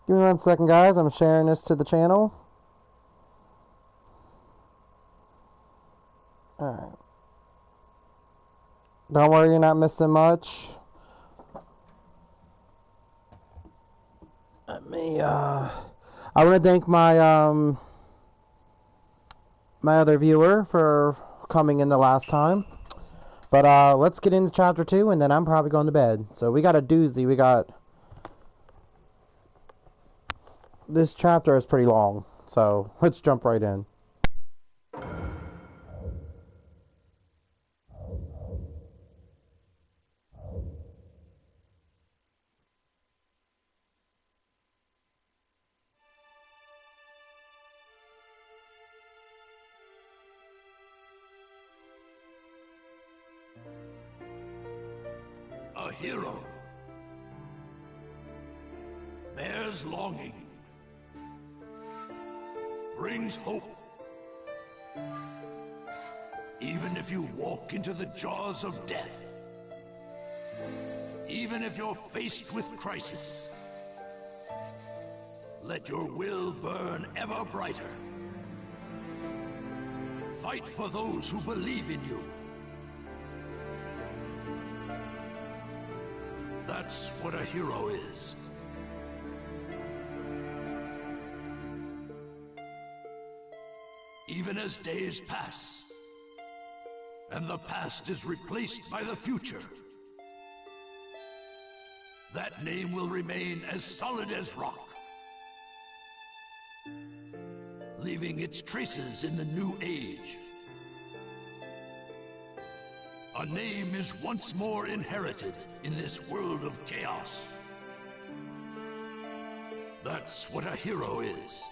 Give me 1 second, guys. I'm sharing this to the channel. Alright. Don't worry, you're not missing much. Let me, I want to thank my, my other viewer for coming in the last time. But, let's get into chapter 2, and then I'm probably going to bed. So, we got a doozy. We got... This chapter is pretty long, so let's jump right in. A hero bears longing, brings hope. Even if you walk into the jaws of death, even if you're faced with crisis, let your will burn ever brighter. Fight for those who believe in you. That's what a hero is. Even as days pass, and the past is replaced by the future, that name will remain as solid as rock, leaving its traces in the new age. A name is once more inherited in this world of chaos. That's what a hero is.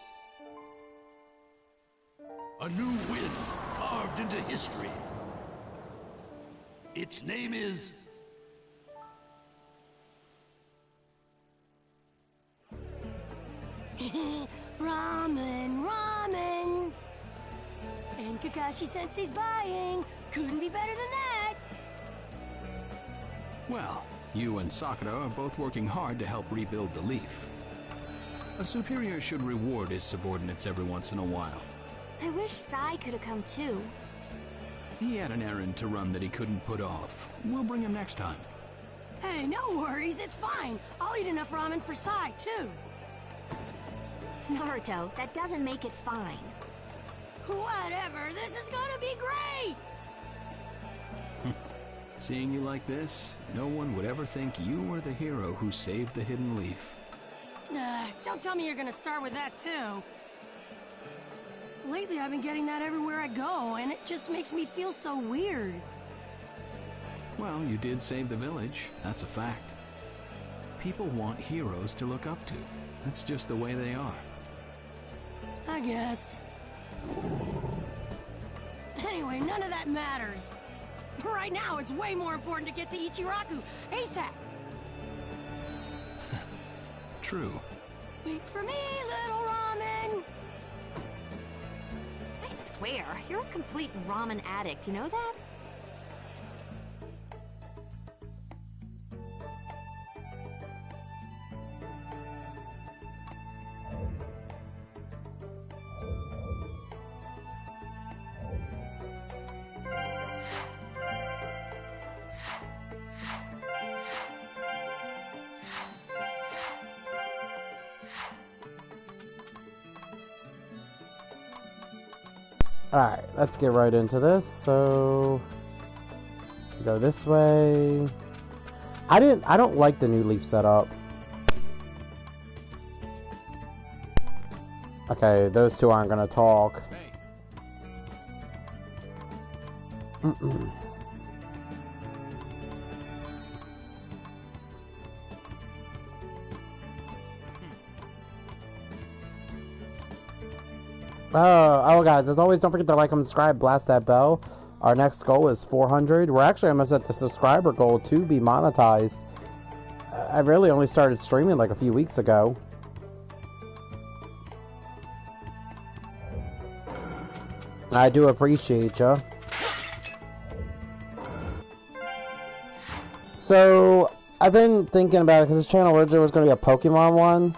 A new wind carved into history. Its name is... Ramen, ramen! And Kakashi-sensei's buying! Couldn't be better than that! Well, you and Sakura are both working hard to help rebuild the Leaf. A superior should reward his subordinates every once in a while. I wish Sai could have come too. He had an errand to run that he couldn't put off. We'll bring him next time. Hey, no worries, it's fine. I'll eat enough ramen for Sai, too. Naruto, that doesn't make it fine. Whatever, this is gonna be great! Seeing you like this, no one would ever think you were the hero who saved the Hidden Leaf. Don't tell me you're gonna start with that, too. Lately, I've been getting that everywhere I go, and it just makes me feel so weird. Well, you did save the village. That's a fact. People want heroes to look up to. That's just the way they are. I guess. Anyway, none of that matters. Right now, it's way more important to get to Ichiraku ASAP. True. Wait for me, little ramen! I swear, you're a complete ramen addict, you know that? Alright, let's get right into this. So, go this way. I don't like the new Leaf setup. Okay, those two aren't gonna talk. Oh, guys, as always, don't forget to like and subscribe, blast that bell. Our next goal is 400. We're actually almost at the subscriber goal to be monetized. I really only started streaming like a few weeks ago. I do appreciate ya. So, I've been thinking about it because this channel originally was going to be a Pokemon one.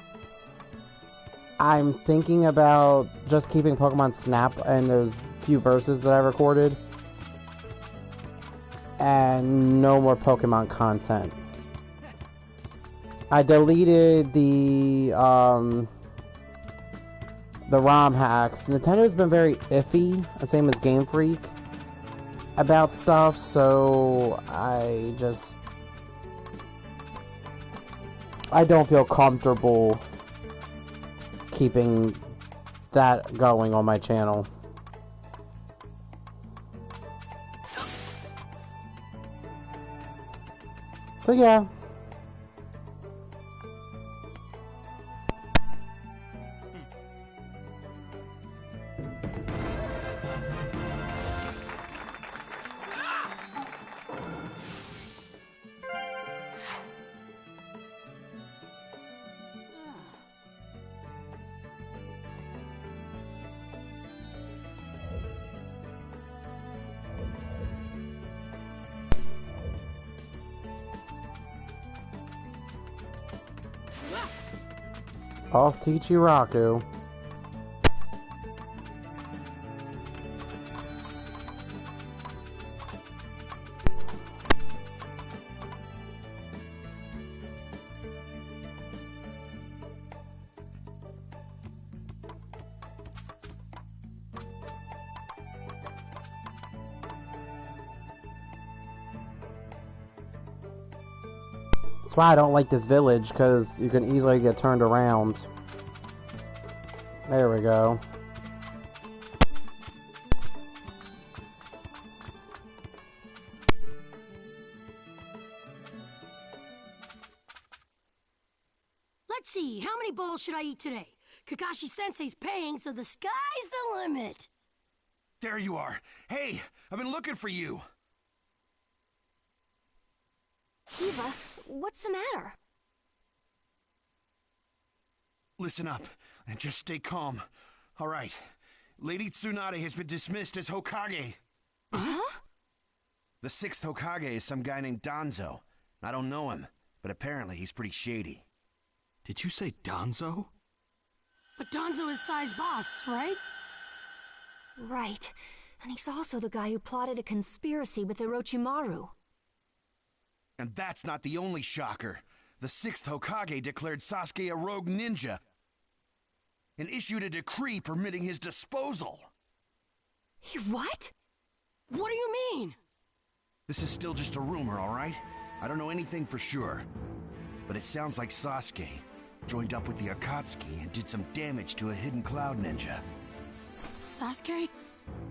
I'm thinking about just keeping Pokemon Snap and those few verses that I recorded. And no more Pokemon content. I deleted the ROM hacks. Nintendo's been very iffy, the same as Game Freak, about stuff, so I don't feel comfortable keeping that going on my channel. So yeah. Off Tichiraku. That's why I don't like this village, because you can easily get turned around. There we go. Let's see, how many bowls should I eat today? Kakashi-sensei's paying, so the sky's the limit. There you are. Hey, I've been looking for you. Eva, what's the matter? Listen up, and just stay calm. All right. Lady Tsunade has been dismissed as Hokage. Huh? The 6th Hokage is some guy named Danzo. I don't know him, but apparently he's pretty shady. Did you say Danzo? But Danzo is Sai's boss, right? Right. And he's also the guy who plotted a conspiracy with Orochimaru. And that's not the only shocker. The 6th Hokage declared Sasuke a rogue ninja and issued a decree permitting his disposal. He what? What do you mean? This is still just a rumor, all right? I don't know anything for sure. But it sounds like Sasuke joined up with the Akatsuki and did some damage to a hidden cloud ninja. Sasuke?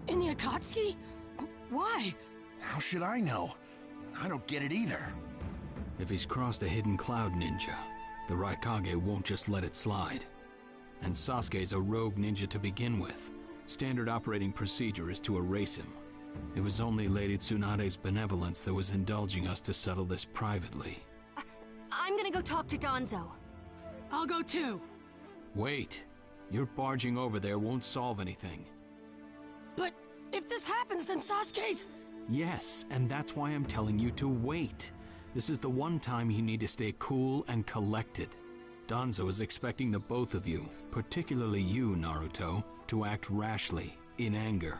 In the Akatsuki? Why? How should I know? I don't get it either. If he's crossed a hidden cloud ninja, the Raikage won't just let it slide. And Sasuke's a rogue ninja to begin with. Standard operating procedure is to erase him. It was only Lady Tsunade's benevolence that was indulging us to settle this privately. I'm gonna go talk to Danzo. I'll go too. Wait. Your barging over there won't solve anything. But if this happens, then Sasuke's... Yes, and that's why I'm telling you to wait. This is the one time you need to stay cool and collected. Danzo is expecting the both of you, particularly you, Naruto, to act rashly, in anger.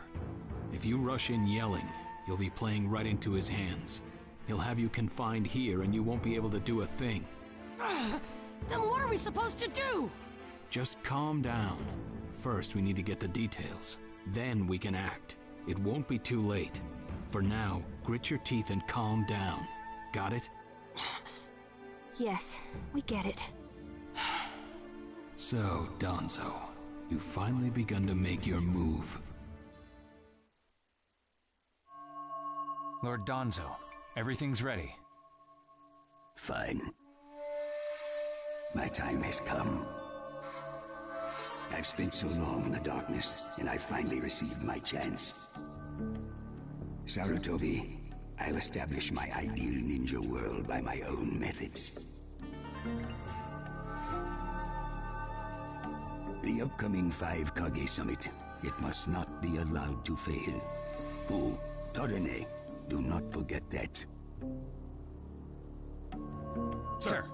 If you rush in yelling, you'll be playing right into his hands. He'll have you confined here and you won't be able to do a thing. Then what are we supposed to do? Just calm down. First, we need to get the details. Then we can act. It won't be too late. For now, grit your teeth and calm down. Got it? Yes, we get it. So, Danzo, you've finally begun to make your move. Lord Danzo, everything's ready. Fine. My time has come. I've spent so long in the darkness, and I finally received my chance. Sarutobi, I'll establish my ideal ninja world by my own methods. The upcoming 5 Kage Summit, it must not be allowed to fail. Fu, Torene, do not forget that. Sir.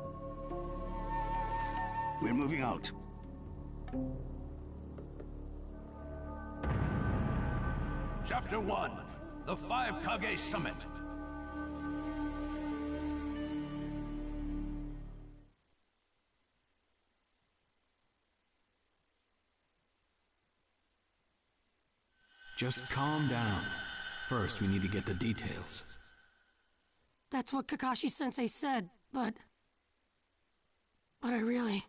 We're moving out. Chapter 1, The Five Kage Summit. Just calm down. First, we need to get the details. That's what Kakashi-sensei said, but I really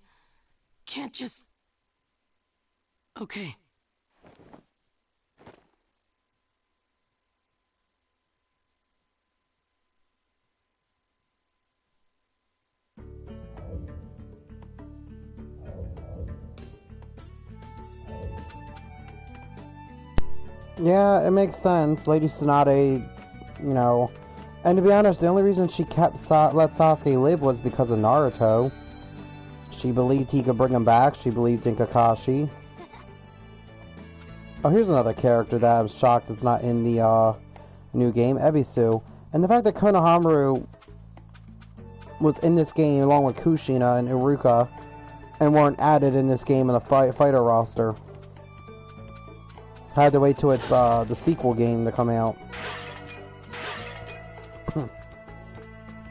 can't just... Okay. Yeah, it makes sense. Lady Tsunade, you know... And to be honest, the only reason she kept let Sasuke live was because of Naruto. She believed he could bring him back. She believed in Kakashi. Oh, here's another character that I was shocked it's not in the new game, Ebisu. And the fact that Konohamaru was in this game along with Kushina and Iruka and weren't added in this game in the fighter roster. Had to wait till it's the sequel game to come out.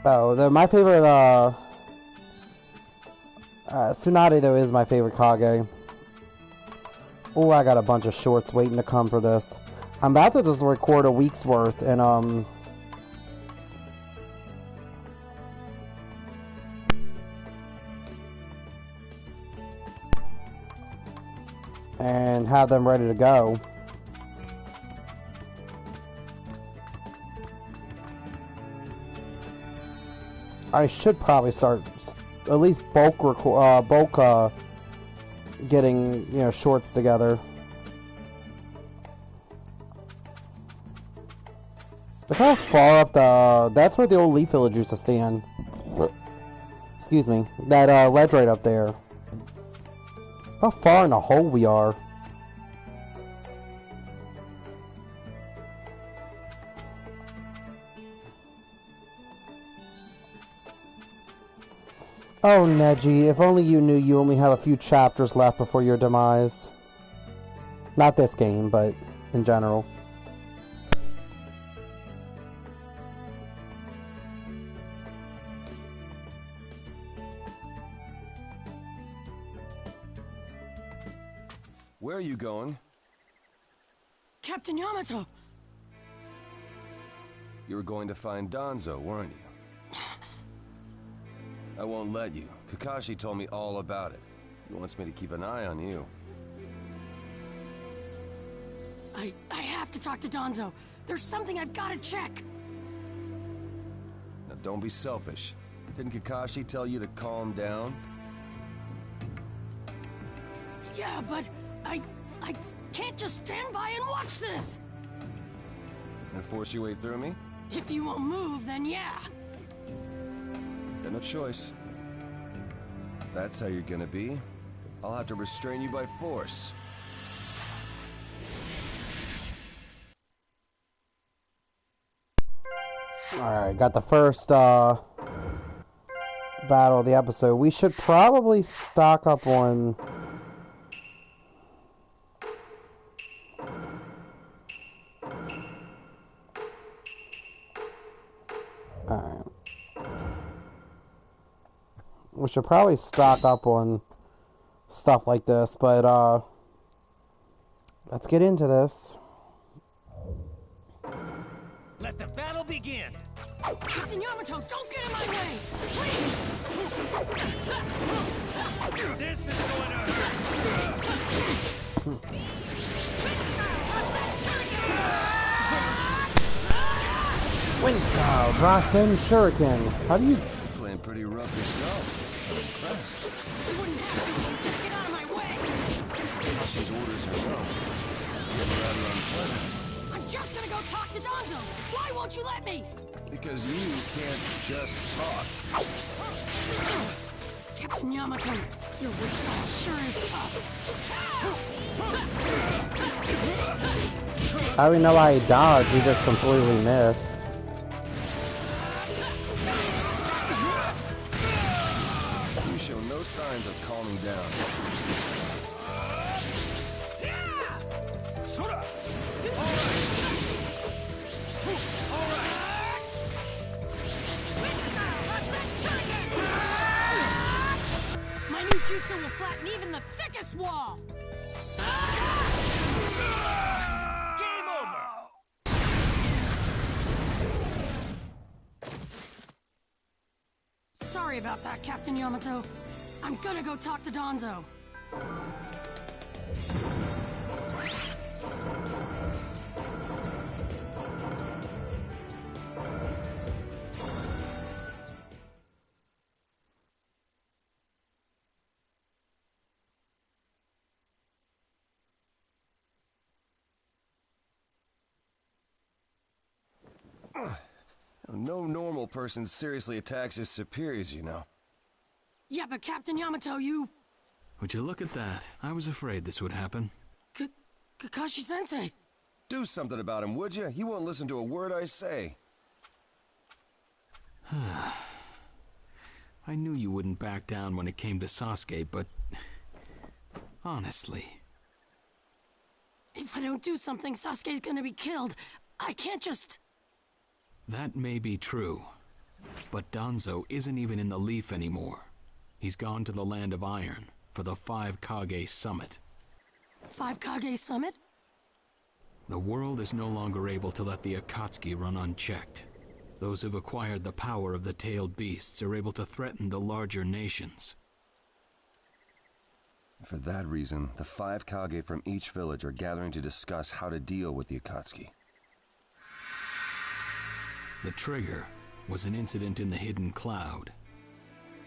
Oh, my favorite Tsunade though is my favorite Kage. Oh, I got a bunch of shorts waiting to come for this. I'm about to just record a week's worth and have them ready to go. I should probably start at least bulk getting, you know, shorts together. Look how far up that's where the old Leaf Village used to stand. Excuse me. That ledge right up there. How far in the hole we are. Oh, Neji, if only you knew you only have a few chapters left before your demise. Not this game, but in general. Where are you going? Captain Yamato! You were going to find Danzo, weren't you? I won't let you. Kakashi told me all about it. He wants me to keep an eye on you. I have to talk to Danzo. There's something I've got to check. Now don't be selfish. Didn't Kakashi tell you to calm down? Yeah, but I can't just stand by and watch this. And force your way through me? If you won't move, then yeah. Got no choice. If that's how you're gonna be, I'll have to restrain you by force. Alright, got the first battle of the episode. We should probably stock up on... Alright. We should probably stock up on stuff like this, but let's get into this. Let the battle begin! Captain Yamato, don't get in my way! Please! This is going to hurt! Wind style, Rasen Shuriken. How do you... You're playing pretty rough yourself. I'm impressed. You wouldn't have to, just get out of my way! She's orders are wrong. It's getting rather unpleasant. I'm just gonna go talk to Danzo! Why won't you let me? Because you can't just talk. Captain Yamato, your wind style sure is tough. I don't even know why he dodged, he just completely missed. You show no signs of calming down. Sora! My new jutsu will flatten even the thickest wall! Game over! Sorry about that, Captain Yamato. I'm gonna go talk to Danzo. No normal person seriously attacks his superiors, you know. Yeah, but Captain Yamato, you... Would you look at that? I was afraid this would happen. Kakashi-sensei. Do something about him, would you? He won't listen to a word I say. I knew you wouldn't back down when it came to Sasuke, but... honestly... If I don't do something, Sasuke's gonna be killed. I can't just... That may be true, but Danzo isn't even in the Leaf anymore. He's gone to the Land of Iron for the 5 Kage Summit. 5 Kage Summit? The world is no longer able to let the Akatsuki run unchecked. Those who've acquired the power of the tailed beasts are able to threaten the larger nations. For that reason, the 5 Kage from each village are gathering to discuss how to deal with the Akatsuki. The trigger was an incident in the Hidden Cloud.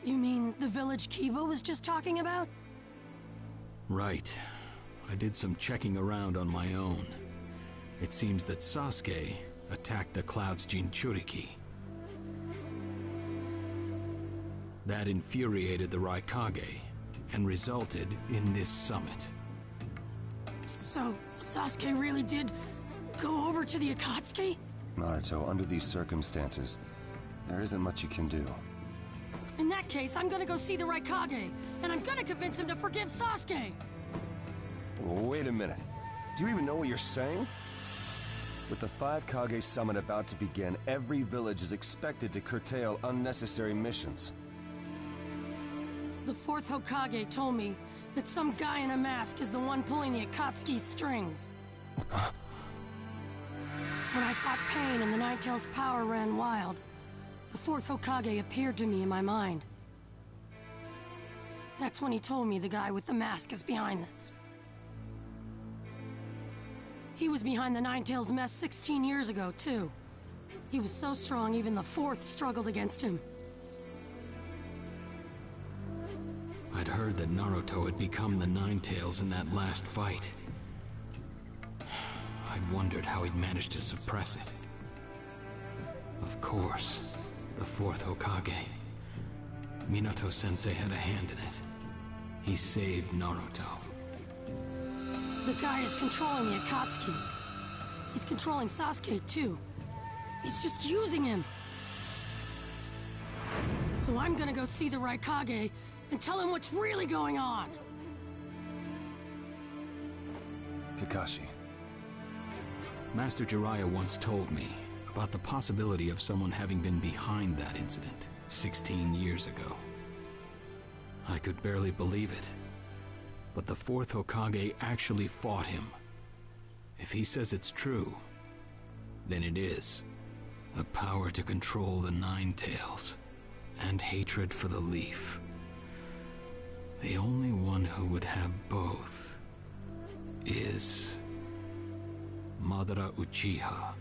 You mean the village Kiba was just talking about? Right. I did some checking around on my own. It seems that Sasuke attacked the Cloud's Jinchuriki. That infuriated the Raikage and resulted in this summit. So, Sasuke really did go over to the Akatsuki? Naruto, under these circumstances, there isn't much you can do. In that case, I'm gonna go see the Raikage, and I'm gonna convince him to forgive Sasuke! Wait a minute. Do you even know what you're saying? With the 5 Kage Summit about to begin, every village is expected to curtail unnecessary missions. The 4th Hokage told me that some guy in a mask is the one pulling the Akatsuki's strings. When I fought Pain and the Ninetales' power ran wild, the 4th Hokage appeared to me in my mind. That's when he told me the guy with the mask is behind this. He was behind the Ninetales mess 16 years ago, too. He was so strong, even the 4th struggled against him. I'd heard that Naruto had become the Ninetales in that last fight. I'd wondered how he'd managed to suppress it. Of course, the 4th Hokage. Minato-sensei had a hand in it. He saved Naruto. The guy is controlling the Akatsuki. He's controlling Sasuke, too. He's just using him. So I'm gonna go see the Raikage and tell him what's really going on. Kakashi. Master Jiraiya once told me about the possibility of someone having been behind that incident 16 years ago. I could barely believe it. But the 4th Hokage actually fought him. If he says it's true, then it is. The power to control the Ninetales, and hatred for the Leaf. The only one who would have both is Madara Uchiha.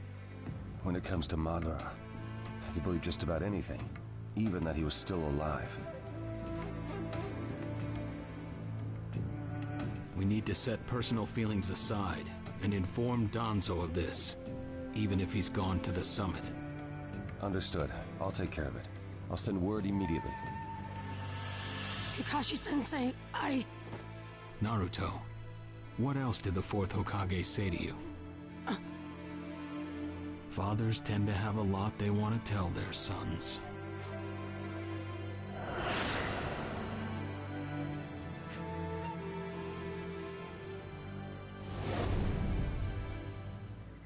When it comes to Madara, I can believe just about anything, even that he was still alive. We need to set personal feelings aside and inform Danzo of this, even if he's gone to the summit. Understood. I'll take care of it. I'll send word immediately. Kakashi-sensei, Naruto, what else did the 4th Hokage say to you? Fathers tend to have a lot they want to tell their sons.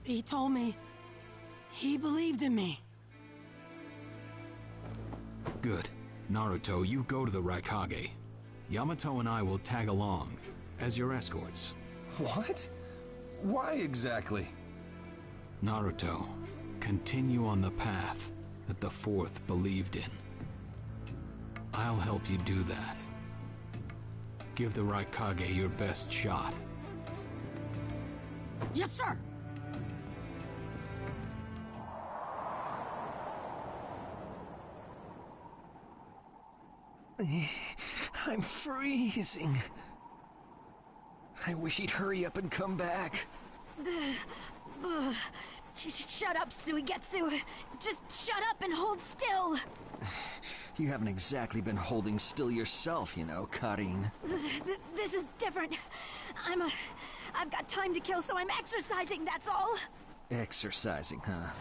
He told me he believed in me. Good. Naruto, you go to the Raikage. Yamato and I will tag along as your escorts. What? Why exactly? Naruto, continue on the path that the Fourth believed in. I'll help you do that. Give the Raikage your best shot. Yes, sir! I'm freezing. I wish he'd hurry up and come back. Shut up, Suigetsu. Just shut up and hold still. You haven't exactly been holding still yourself, you know, Karin. This is different. I've got time to kill, so I'm exercising, that's all. Exercising, huh?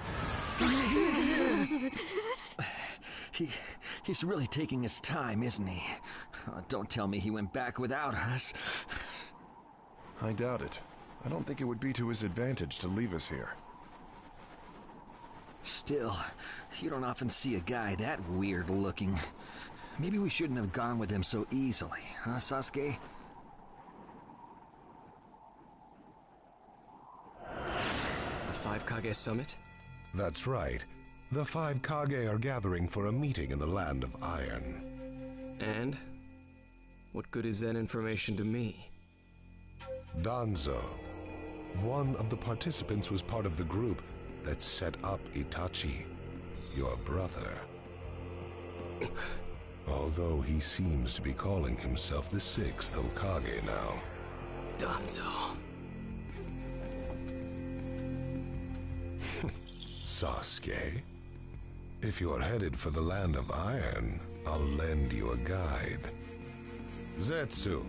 He's really taking his time, isn't he? Don't tell me he went back without us. I doubt it. I don't think it would be to his advantage to leave us here. Still, you don't often see a guy that weird looking. Maybe we shouldn't have gone with him so easily, huh, Sasuke? The Five Kage Summit? That's right. The Five Kage are gathering for a meeting in the Land of Iron. And? What good is that information to me? Danzo, one of the participants, was part of the group that set up Itachi, your brother. Although he seems to be calling himself the sixth Hokage now. Danzo. Sasuke, if you're headed for the Land of Iron, I'll lend you a guide. Zetsu.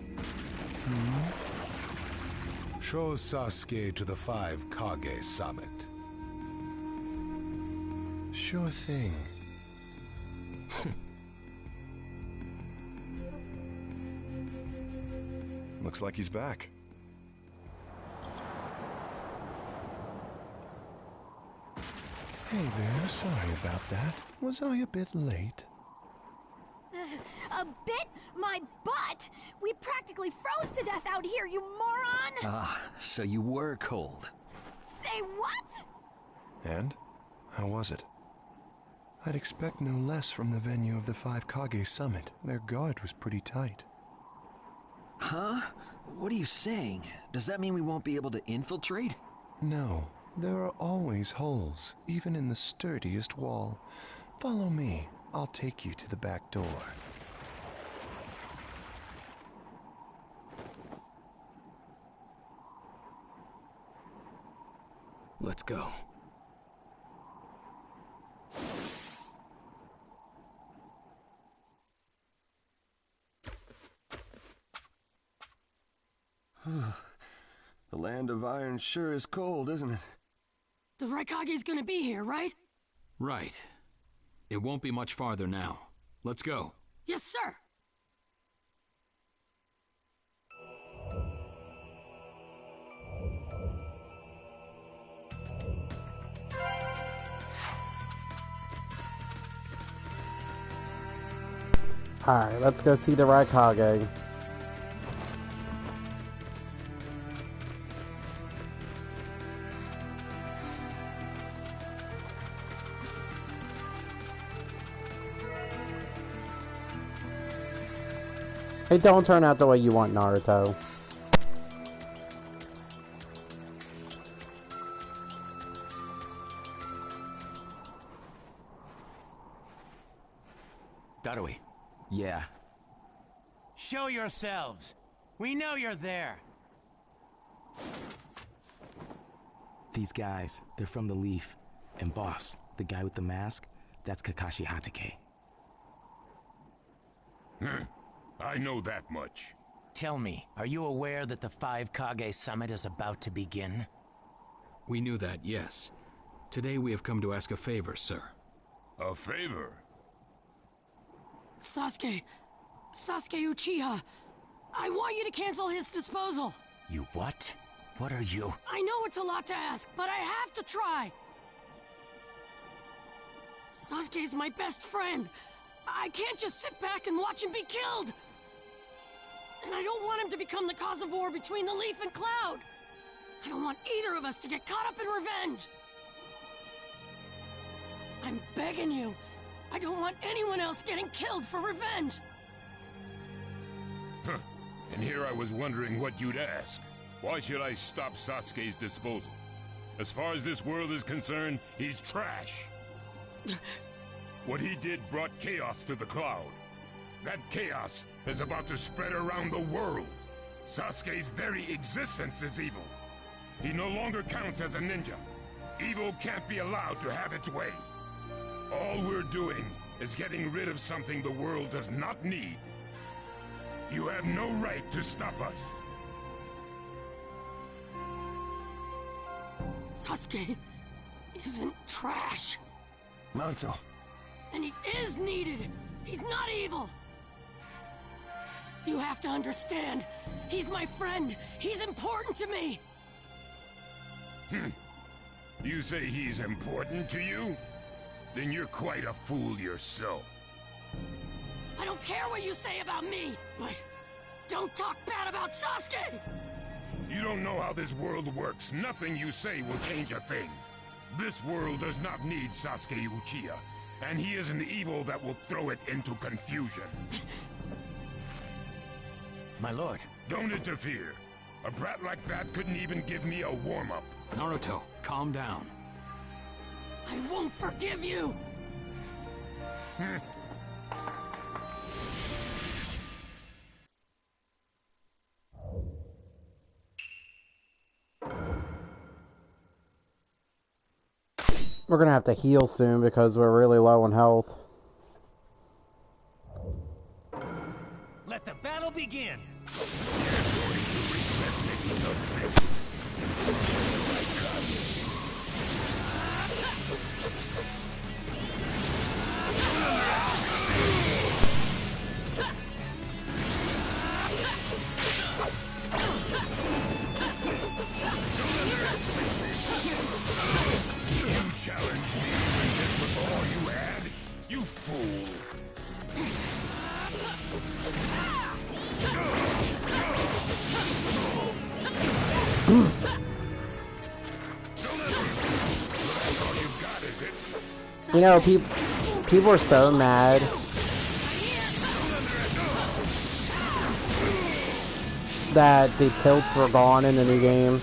Show Sasuke to the Five Kage Summit. Sure thing. Looks like he's back. Hey there, sorry about that. Was I a bit late? A bit? My butt! We practically froze to death out here, you moron! Ah, so you were cold. Say what? And? How was it? I'd expect no less from the venue of the Five Kage Summit. Their guard was pretty tight. Huh? What are you saying? Does that mean we won't be able to infiltrate? No, there are always holes, even in the sturdiest wall. Follow me. I'll take you to the back door. Let's go. The Land of Iron sure is cold, isn't it? The Raikage's gonna be here, right? Right. It won't be much farther now. Let's go. Yes, sir! Alright, let's go see the Raikage. It don't turn out the way you want, Naruto. Darui. Yeah. Show yourselves. We know you're there. These guys, they're from the Leaf. And boss, the guy with the mask, that's Kakashi Hatake. I know that much. Tell me, are you aware that the Five Kage Summit is about to begin? We knew that, yes. Today we have come to ask a favor, sir. A favor? Sasuke Uchiha, I want you to cancel his disposal. You what? What are you? I know it's a lot to ask, but I have to try. Sasuke's my best friend. I can't just sit back and watch him be killed. And I don't want him to become the cause of war between the Leaf and Cloud. I don't want either of us to get caught up in revenge. I'm begging you. I don't want anyone else getting killed for revenge. Huh. And here I was wondering what you'd ask. Why should I stop Sasuke's disposal? As far as this world is concerned, he's trash. What he did brought chaos to the Cloud. That chaos is about to spread around the world. Sasuke's very existence is evil. He no longer counts as a ninja. Evil can't be allowed to have its way. All we're doing is getting rid of something the world does not need. You have no right to stop us. Sasuke isn't trash. Naruto. And he is needed. He's not evil. You have to understand. He's my friend. He's important to me. You say he's important to you? Then you're quite a fool yourself. I don't care what you say about me, but don't talk bad about Sasuke! You don't know how this world works. Nothing you say will change a thing. This world does not need Sasuke Uchiha, and he is an evil that will throw it into confusion. My lord. Don't interfere. A brat like that couldn't even give me a warm-up. Naruto, calm down. I won't forgive you! We're gonna have to heal soon because we're really low on health. Let the battle begin! You challenged me when this was all you had? You fool! You know, people are so mad that the tilts were gone in the new game.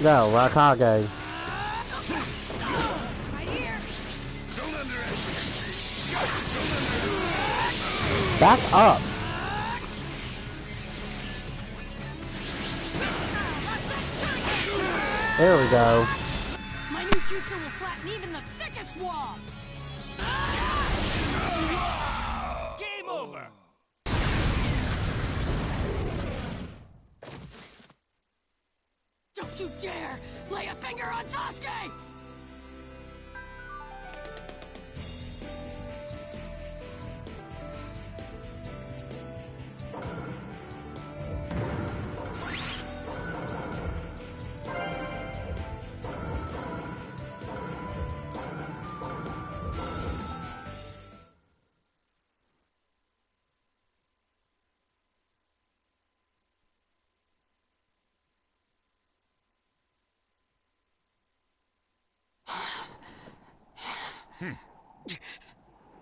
Go, Kage. Back up. There we go. My new jutsu will flatten even the thickest wall. Game over. Don't you dare lay a finger on Sasuke!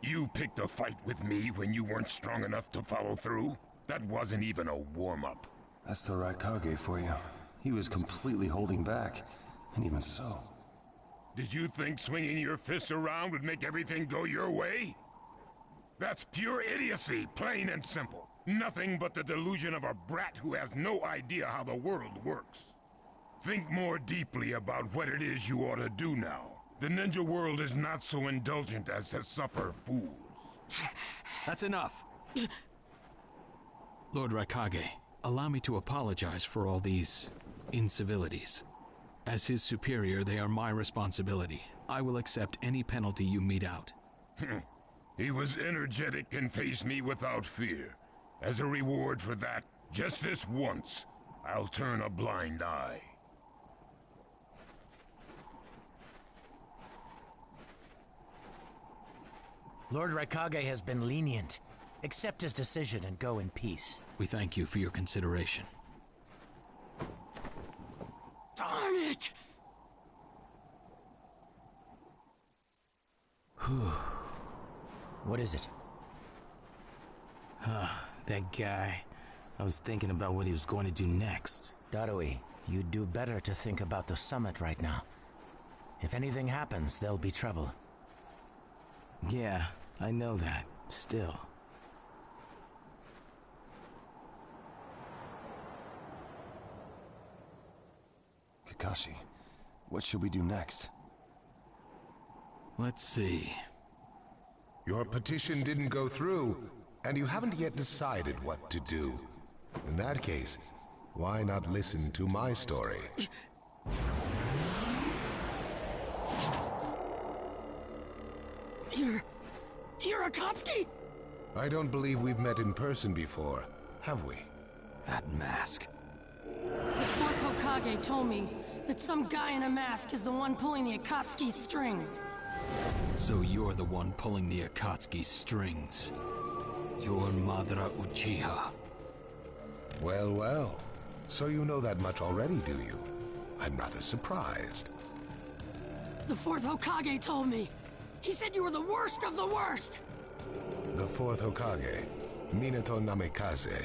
You picked a fight with me when you weren't strong enough to follow through? That wasn't even a warm-up. That's the right Kage for you. He was completely holding back, and even so. Did you think swinging your fists around would make everything go your way? That's pure idiocy, plain and simple. Nothing but the delusion of a brat who has no idea how the world works. Think more deeply about what it is you ought to do now. The ninja world is not so indulgent as to suffer fools. That's enough. Lord Raikage, Allow me to apologize for all these incivilities. As his superior, they are my responsibility. I will accept any penalty you mete out. He was energetic and faced me without fear. As a reward for that, just this once, I'll turn a blind eye. Lord Raikage has been lenient. Accept his decision and go in peace. We thank you for your consideration. Darn it! What is it? That guy. I was thinking about what he was going to do next. Darui, you'd do better to think about the summit right now. If anything happens, there'll be trouble. Yeah, I know that. Still. Kakashi, what should we do next? Let's see. Your petition didn't go through, and you haven't yet decided what to do. In that case, why not listen to my story? You're Akatsuki? I don't believe we've met in person before, have we? That mask. The fourth Hokage told me that some guy in a mask is the one pulling the Akatsuki strings. So you're the one pulling the Akatsuki strings. You're Madara Uchiha. Well, well. So you know that much already, do you? I'm rather surprised. The fourth Hokage told me. He said you were the worst of the worst. The fourth Hokage, Minato Namikaze.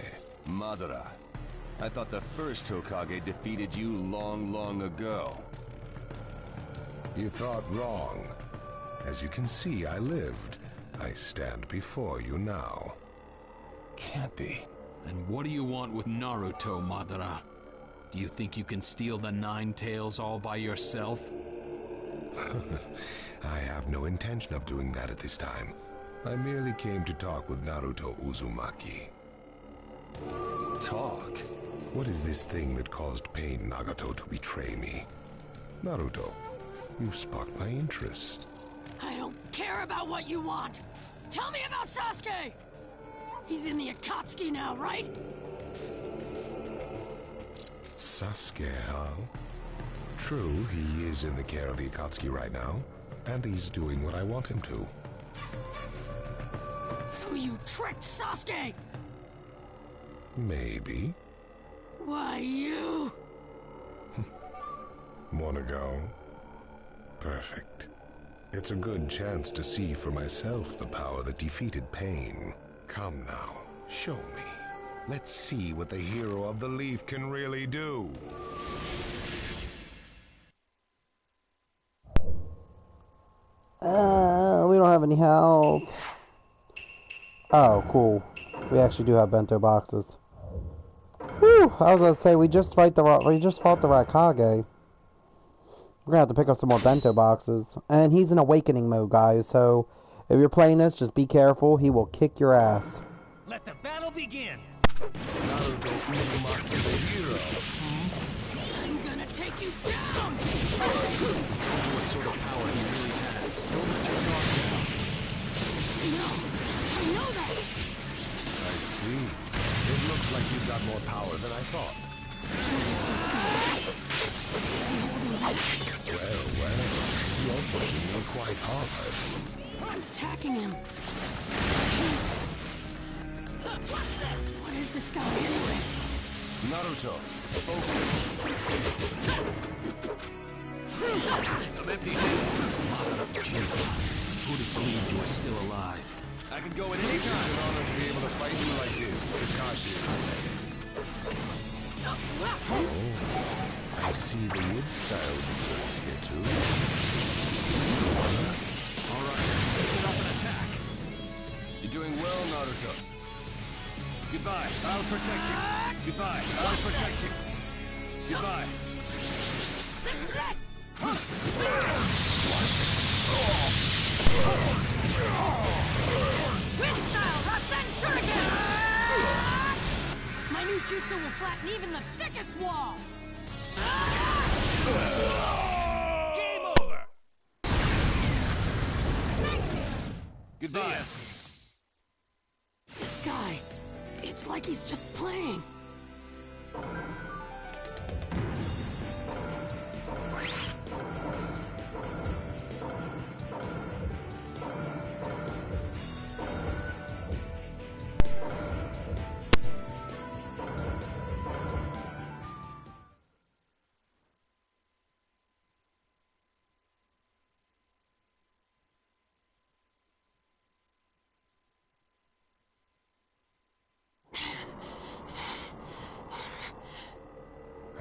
Madara. I thought the first Hokage defeated you long, long ago. You thought wrong. As you can see, I lived. I stand before you now. Can't be. And what do you want with Naruto, Madara? Do you think you can steal the Nine Tails all by yourself? I have no intention of doing that at this time. I merely came to talk with Naruto Uzumaki. Talk? What is this thing that caused Pain Nagato to betray me? Naruto, you've sparked my interest. I don't care about what you want. Tell me about Sasuke! He's in the Akatsuki now, right? Sasuke, huh? True, he is in the care of the Akatsuki right now, and he's doing what I want him to. So you tricked Sasuke! Maybe. Why, you... Wanna go? Perfect. It's a good chance to see for myself the power that defeated Pain. Come now, show me. Let's see what the hero of the leaf can really do. We don't have any help. Oh, cool. We actually do have bento boxes. Whew! I was gonna say we just fought the Raikage. We're gonna have to pick up some more bento boxes, and he's in awakening mode, guys. So if you're playing this, just be careful. He will kick your ass. Let the battle begin. Naruto Uzumaki, the hero. I'm gonna take you down! What sort of power he really has. Don't let your guard down. No, I know that! I see. It looks like you've got more power than I thought. Well, well, you're pushing me quite hard. I'm attacking him. What is this guy anyway? Naruto, focus. I'm empty-handed. Who'd have believed you were still alive? I can go at any It's time. an honor to be able to fight you like this, Kakashi. Oh, I see the wood style difference here too. All right, pick it up and attack. You're doing well, Naruto. Goodbye. I'll protect you. Goodbye. I'll protect you. Goodbye. This is it! Wind style, Rasen Shuriken! My My new jutsu will flatten even the thickest wall! Game over! Goodbye. This guy, it's like he's just playing.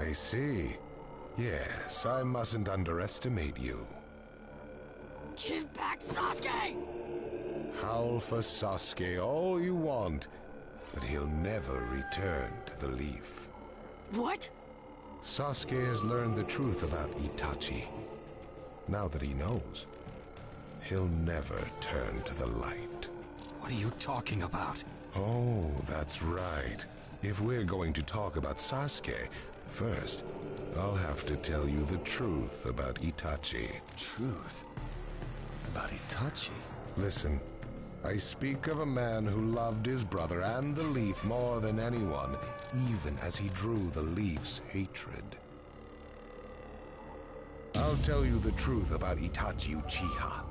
I see. Yes, I mustn't underestimate you. Give back Sasuke! Howl for Sasuke all you want, but he'll never return to the Leaf. What? Sasuke has learned the truth about Itachi. Now that he knows, he'll never turn to the light. What are you talking about? Oh, that's right. If we're going to talk about Sasuke, first, I'll have to tell you the truth about Itachi. Truth? About Itachi? Listen, I speak of a man who loved his brother and the Leaf more than anyone, even as he drew the Leaf's hatred. I'll tell you the truth about Itachi Uchiha.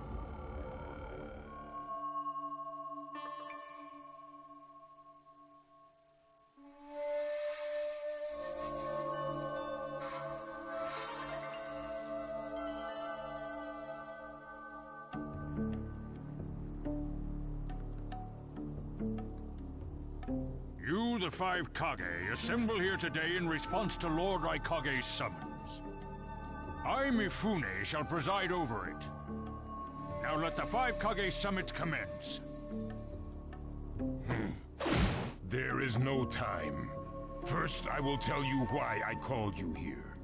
You, the five Kage, assemble here today in response to Lord Raikage's summons. I, Mifune, shall preside over it. Now let the five Kage summit commence. There is no time. First, I will tell you why I called you here.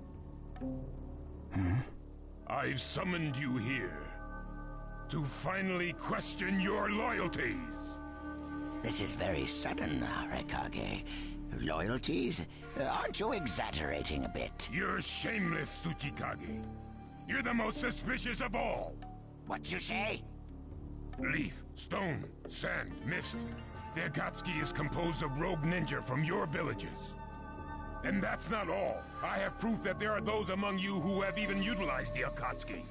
I've summoned you here to finally question your loyalties. This is very sudden, Raikage. Loyalties? Aren't you exaggerating a bit? You're shameless, Tsuchikage. You're the most suspicious of all. What you say? Leaf, stone, sand, mist. The Akatsuki is composed of rogue ninja from your villages. And that's not all. I have proof that there are those among you who have even utilized the Akatsuki.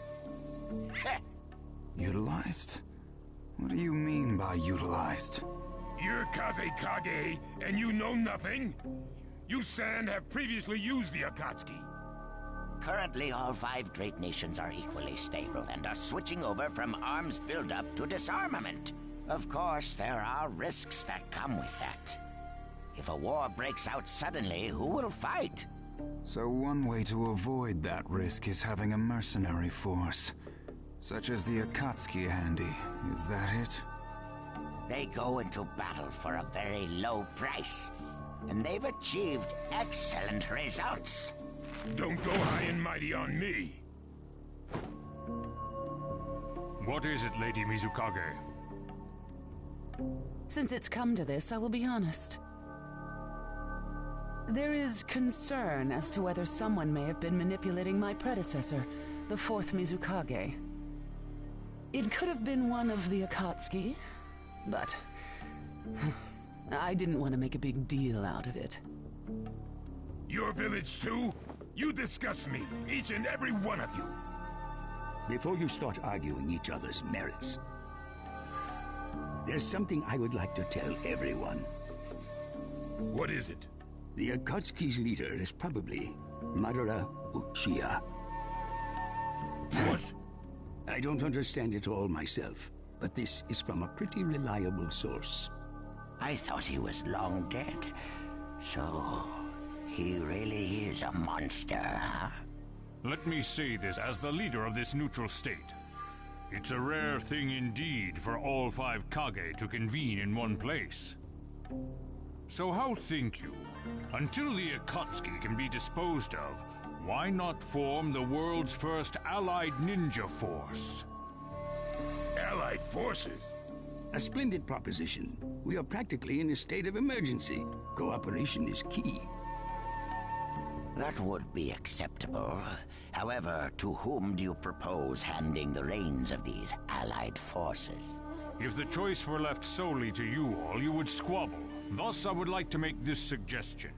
Utilized? What do you mean by utilized? You're Kaze Kage, and you know nothing? You Sand have previously used the Akatsuki. Currently, all five great nations are equally stable and are switching over from arms buildup to disarmament. Of course, there are risks that come with that. If a war breaks out suddenly, who will fight? So one way to avoid that risk is having a mercenary force, such as the Akatsuki handy. Is that it? They go into battle for a very low price, and they've achieved excellent results. Don't go high and mighty on me. What is it, Lady Mizukage? Since it's come to this, I will be honest. There is concern as to whether someone may have been manipulating my predecessor, the fourth Mizukage. It could have been one of the Akatsuki, but I didn't want to make a big deal out of it. Your village too? You disgust me, each and every one of you. Before you start arguing each other's merits, there's something I would like to tell everyone. What is it? The Akatsuki's leader is probably Madara Uchiha. What? I don't understand it all myself, but this is from a pretty reliable source. I thought he was long dead, so he really is a monster, huh? Let me say this as the leader of this neutral state. It's a rare thing indeed for all five Kage to convene in one place. So how think you, until the Akatsuki can be disposed of, why not form the world's first allied ninja force? Allied forces? A splendid proposition. We are practically in a state of emergency. Cooperation is key. That would be acceptable. However, to whom do you propose handing the reins of these allied forces? If the choice were left solely to you all, you would squabble. Thus, I would like to make this suggestion.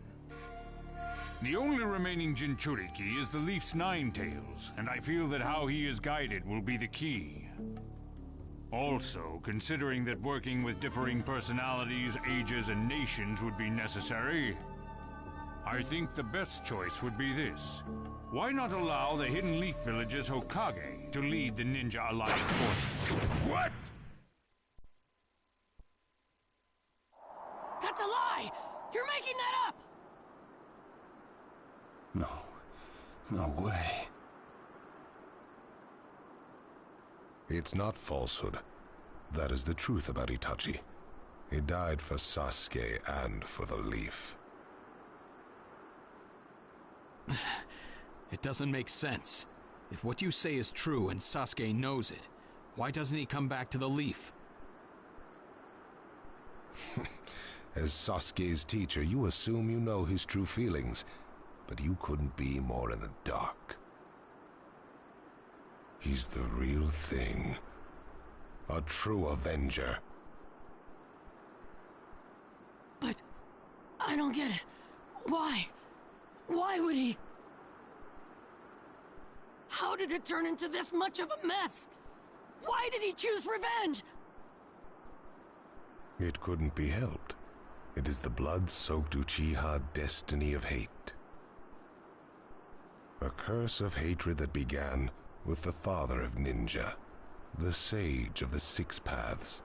The only remaining Jinchuriki is the Leaf's Ninetales, and I feel that how he is guided will be the key. Also, considering that working with differing personalities, ages, and nations would be necessary, I think the best choice would be this. Why not allow the Hidden Leaf Village's Hokage to lead the Ninja Alliance forces? What? That's a lie! You're making that up! No way. It's not falsehood. That is the truth about Itachi. He died for Sasuke and for the Leaf. It doesn't make sense. If what you say is true and Sasuke knows it, why doesn't he come back to the Leaf? As Sasuke's teacher, you assume you know his true feelings, but you couldn't be more in the dark. He's the real thing. A true Avenger. But I don't get it. Why? Why would he? How did it turn into this much of a mess? Why did he choose revenge? It couldn't be helped. It is the blood-soaked Uchiha destiny of hate. A curse of hatred that began with the father of ninja, the sage of the Six Paths.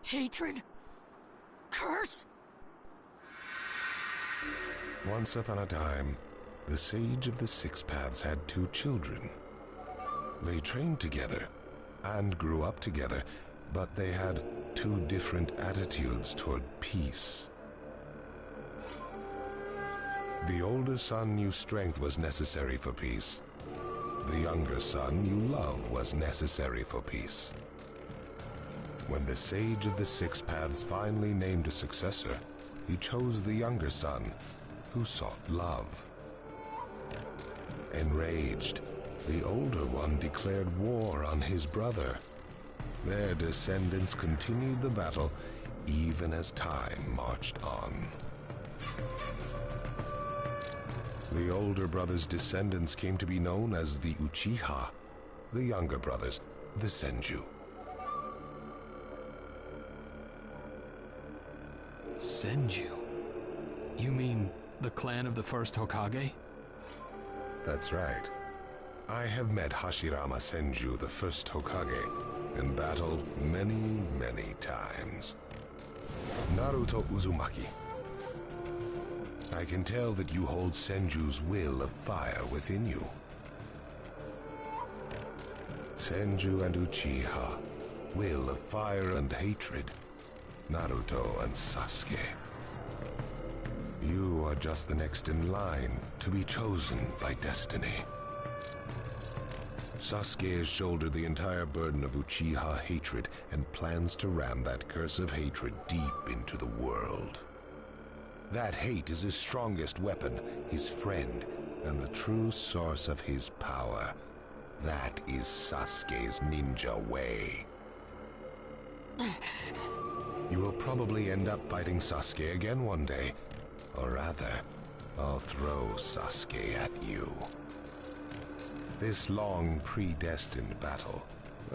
Hatred? Curse? Once upon a time, the sage of the Six Paths had 2 children. They trained together and grew up together, but they had 2 different attitudes toward peace. The older son knew strength was necessary for peace. The younger son knew love was necessary for peace. When the sage of the Six Paths finally named a successor, he chose the younger son, who sought love. Enraged, the older one declared war on his brother. Their descendants continued the battle even as time marched on. The older brother's descendants came to be known as the Uchiha, the younger brothers, the Senju. Senju? You mean the clan of the first Hokage? That's right. I have met Hashirama Senju, the first Hokage, in battle many, many times. Naruto Uzumaki. I can tell that you hold Senju's will of fire within you. Senju and Uchiha, will of fire and hatred. Naruto and Sasuke. You are just the next in line to be chosen by destiny. Sasuke has shouldered the entire burden of Uchiha hatred and plans to ram that curse of hatred deep into the world. That hate is his strongest weapon, his friend, and the true source of his power. That is Sasuke's ninja way. You will probably end up fighting Sasuke again one day. Or rather, I'll throw Sasuke at you. This long, predestined battle,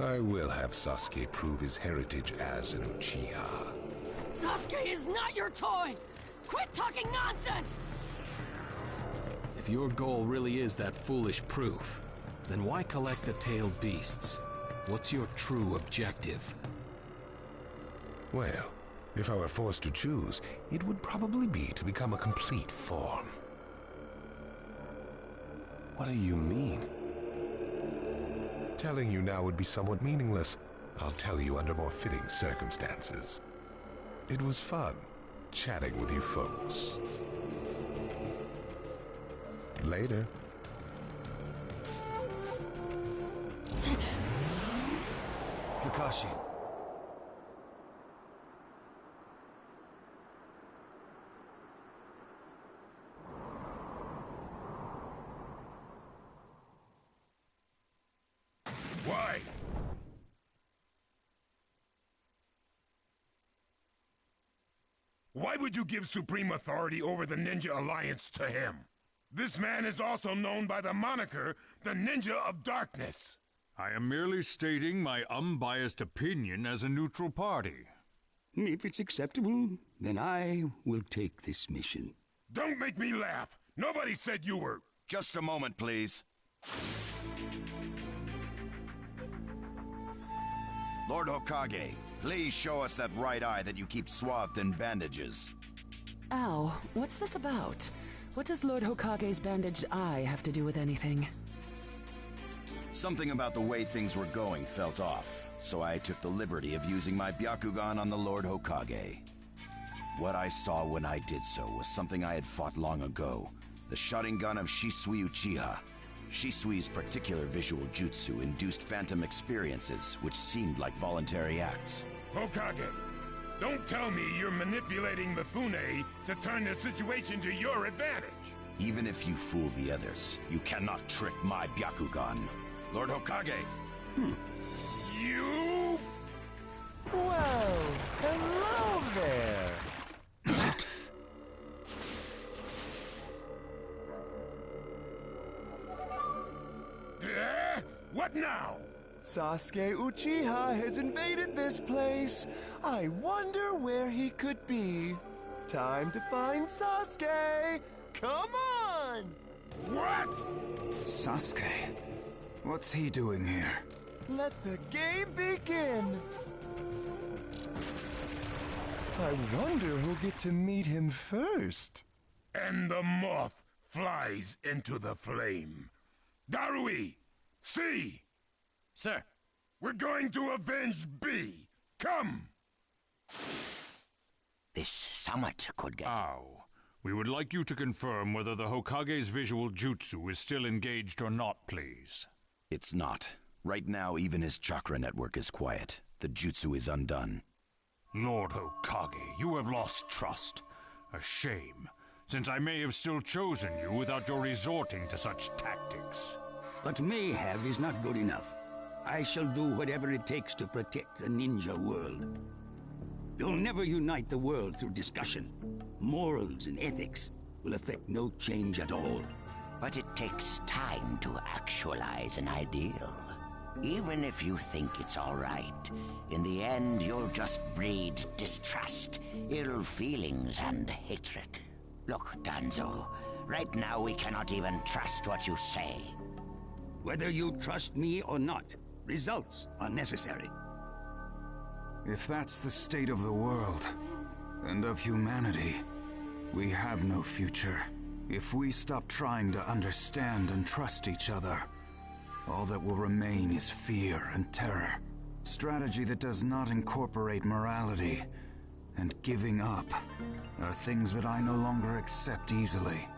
I will have Sasuke prove his heritage as an Uchiha. Sasuke is not your toy! Quit talking nonsense! If your goal really is that foolish proof, then why collect the tailed beasts? What's your true objective? Well, if I were forced to choose, it would probably be to become a complete form. What do you mean? Telling you now would be somewhat meaningless. I'll tell you under more fitting circumstances. It was fun chatting with you folks. Later. Kakashi. Why? Why would you give supreme authority over the Ninja Alliance to him? This man is also known by the moniker, the Ninja of Darkness. I am merely stating my unbiased opinion as a neutral party. If it's acceptable, then I will take this mission. Don't make me laugh. Nobody said you were... Just a moment, please. Lord Hokage, please show us that right eye that you keep swathed in bandages. Ow, what's this about? What does Lord Hokage's bandaged eye have to do with anything? Something about the way things were going felt off, so I took the liberty of using my Byakugan on the Lord Hokage. What I saw when I did so was something I had fought long ago, the Sharingan of Shisui Uchiha. Shisui's particular visual jutsu induced phantom experiences, which seemed like voluntary acts. Hokage, don't tell me you're manipulating Mifune to turn the situation to your advantage. Even if you fool the others, you cannot trick my Byakugan. Lord Hokage! You... Whoa! Hello there! What now? Sasuke Uchiha has invaded this place. I wonder where he could be. Time to find Sasuke! Come on! What? Sasuke? What's he doing here? Let the game begin! I wonder who'll get to meet him first. And the moth flies into the flame. Darui! C! Sir! We're going to avenge B! Come! This summit could get... Ow. We would like you to confirm whether the Hokage's visual jutsu is still engaged or not, please. It's not. Right now, even his chakra network is quiet. The jutsu is undone. Lord Hokage, you have lost trust. A shame, since I may have still chosen you without your resorting to such tactics. What may have is not good enough. I shall do whatever it takes to protect the ninja world. You'll never unite the world through discussion. Morals and ethics will affect no change at all. But it takes time to actualize an ideal. Even if you think it's all right, in the end you'll just breed distrust, ill feelings, and hatred. Look, Danzo, right now we cannot even trust what you say. Whether you trust me or not, results are necessary. If that's the state of the world, and of humanity, we have no future. If we stop trying to understand and trust each other, all that will remain is fear and terror. Strategy that does not incorporate morality and giving up are things that I no longer accept easily.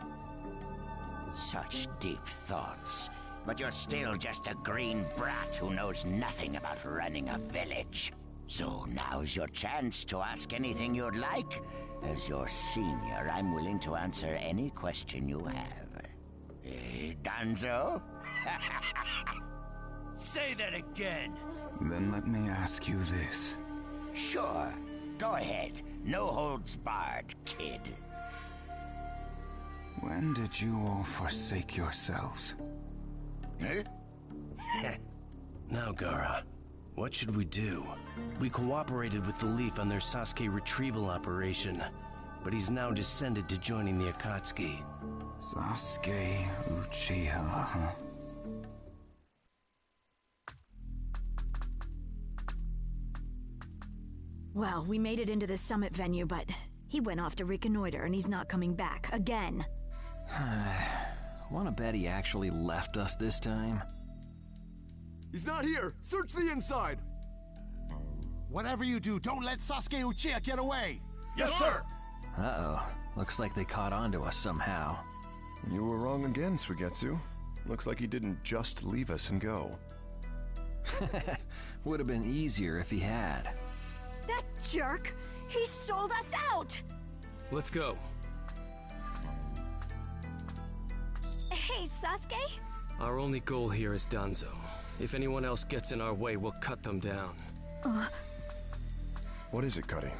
Such deep thoughts. But you're still just a green brat who knows nothing about running a village. So now's your chance to ask anything you'd like. As your senior, I'm willing to answer any question you have. Danzo? Say that again! Then let me ask you this. Sure. Go ahead. No holds barred, kid. When did you all forsake yourselves? Now, Gaara, what should we do? We cooperated with the Leaf on their Sasuke retrieval operation, but he's now descended to joining the Akatsuki. Sasuke Uchiha, huh? Well, we made it into the summit venue, but he went off to reconnoiter and he's not coming back again. Wanna bet he actually left us this time? He's not here! Search the inside! Whatever you do, don't let Sasuke Uchiha get away! Yes, sir! Uh-oh. Looks like they caught on to us somehow. You were wrong again, Suigetsu. Looks like he didn't just leave us and go. Would have been easier if he had. That jerk! He sold us out! Let's go. Hey, Sasuke? Our only goal here is Danzo. If anyone else gets in our way, we'll cut them down. What is it, Cutting?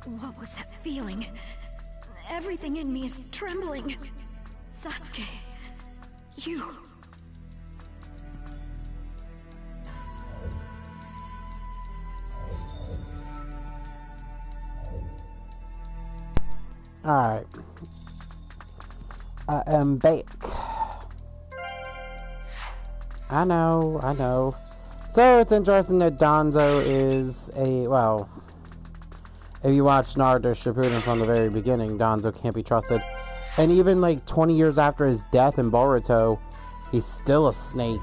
What was that feeling? Everything in me is trembling. Sasuke, you... Alright. I am back. I know. So it's interesting that Danzo is a, well, if you watch Naruto Shippuden from the very beginning, Danzo can't be trusted. And even like 20 years after his death in Boruto, he's still a snake.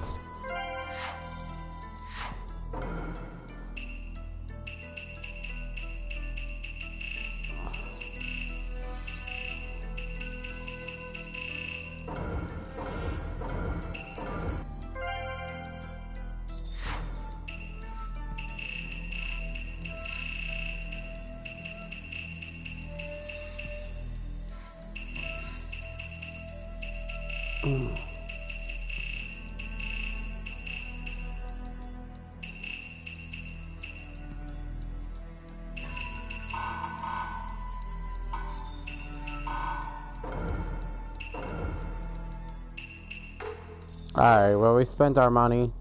Alright, well, we spent our money.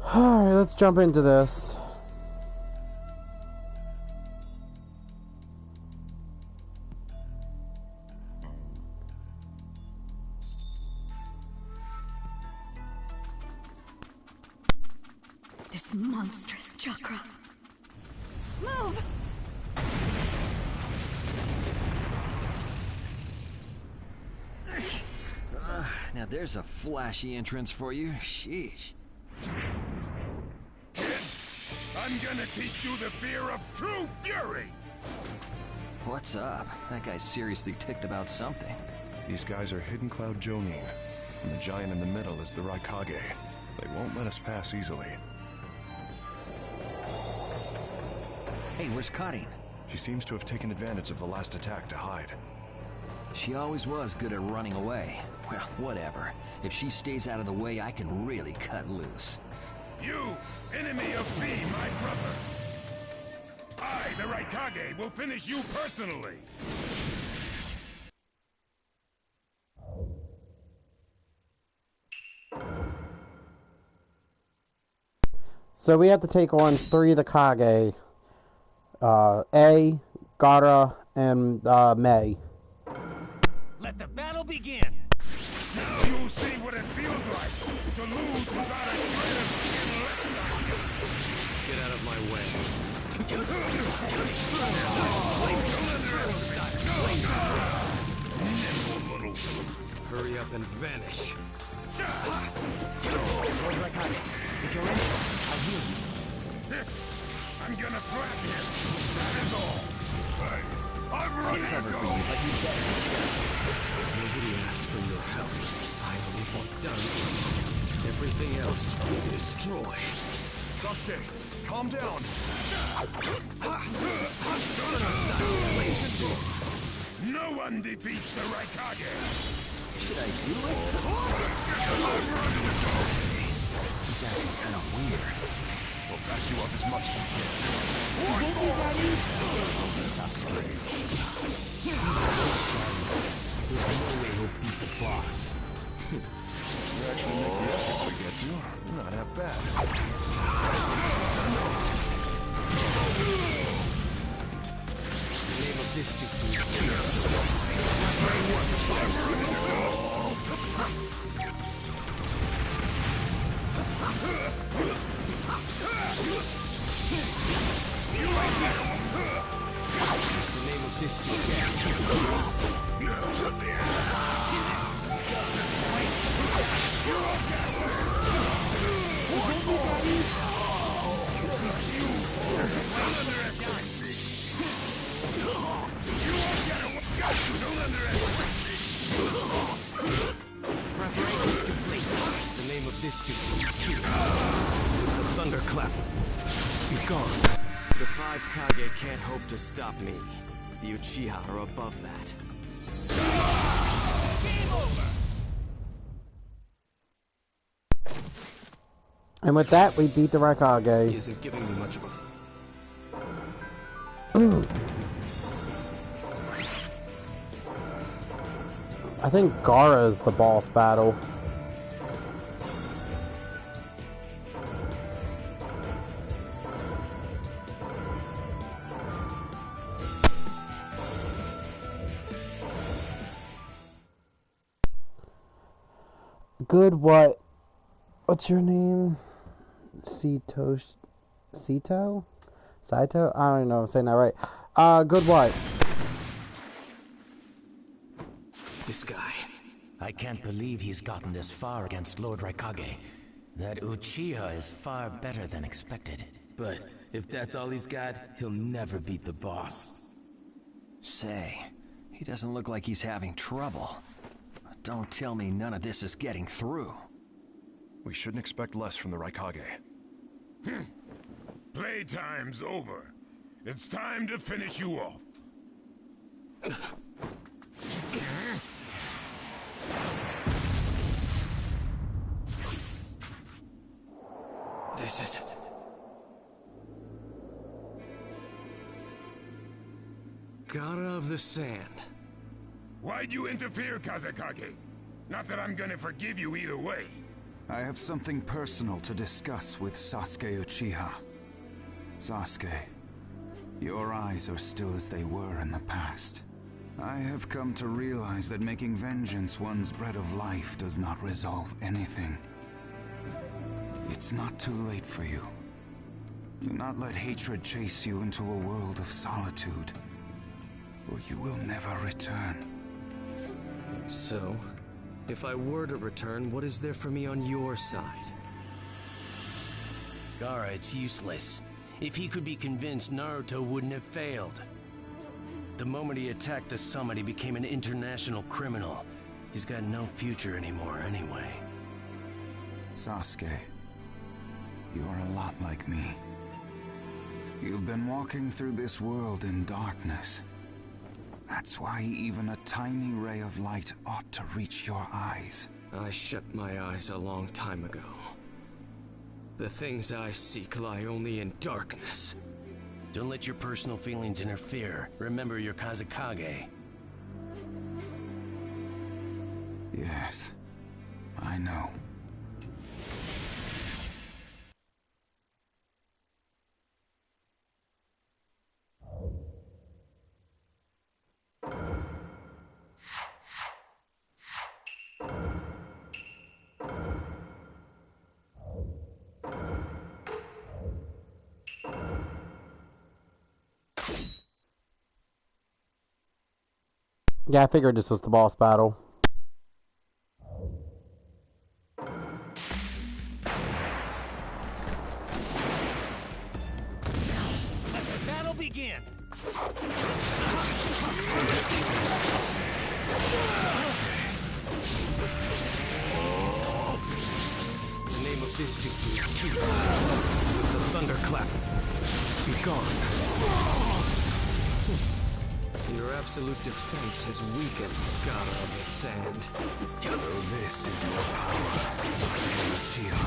Alright, let's jump into this. This monstrous chakra. Move! Now there's a flashy entrance for you. Sheesh. I'm gonna teach you the fear of true fury! What's up? That guy's seriously ticked about something. These guys are Hidden Cloud Jonin, and the giant in the middle is the Raikage. They won't let us pass easily. Hey, where's Karin? She seems to have taken advantage of the last attack to hide. She always was good at running away. Well, whatever. If she stays out of the way, I can really cut loose. You, enemy of me, my brother! I, the Raikage, will finish you personally! So we have to take on 3 of the Kage. A, Gaara, and Mei. Let the battle begin! Now you'll see what it feels like to lose without a shred of skin left on you! Get out of my way. Hurry up and vanish. If you're injured, I'll heal you. I'm gonna flatten him. That is all. Hey, I'm ready to go. But you better be careful. Nobody asked for your help. I only want Danzo. Everything else will destroy. Sasuke, calm down. No one defeats the Raikage. Should I do it? He's acting kind of weird. We'll back you up as much as we can. Sasuke. There's no way he'll beat the boss. You actually make the efforts we get to. We're not half bad. The name of this jutsu is the name of this Preparations complete. The name of this jutsu. thunderclap. Be gone. The 5 Kage can't hope to stop me. The Uchiha are above that. Game over! And with that, we beat the Raikage. He isn't giving me much of a... I think Gaara is the boss battle. Good what? What's your name? Saito? Saito? I don't even know if I'm saying that right. Good what? This guy. I can't believe he's gotten this far against Lord Raikage. That Uchiha is far better than expected. But if that's all he's got, he'll never beat the boss. Say, he doesn't look like he's having trouble. Don't tell me none of this is getting through. We shouldn't expect less from the Raikage. Playtime's over. It's time to finish you off. This is... Gaara of the Sand. Why'd you interfere, Kazekage? Not that I'm gonna forgive you either way. I have something personal to discuss with Sasuke Uchiha. Sasuke, your eyes are still as they were in the past. I have come to realize that making vengeance one's bread of life does not resolve anything. It's not too late for you. Do not let hatred chase you into a world of solitude, or you will never return. So, if I were to return, what is there for me on your side? Gaara, it's useless. If he could be convinced, Naruto wouldn't have failed. The moment he attacked the summit, he became an international criminal. He's got no future anymore anyway. Sasuke, you're a lot like me. You've been walking through this world in darkness. That's why even a tiny ray of light ought to reach your eyes. I shut my eyes a long time ago. The things I seek lie only in darkness. Don't let your personal feelings interfere. Remember your Kazekage. Yes, I know. Yeah, I figured this was the boss battle. Let the battle begin! The name of this jutsu is Ki. The thunderclap. Be gone. Your absolute defense has weakened, Gaara of the Sand. So this is your power, Sasuke Uchiha.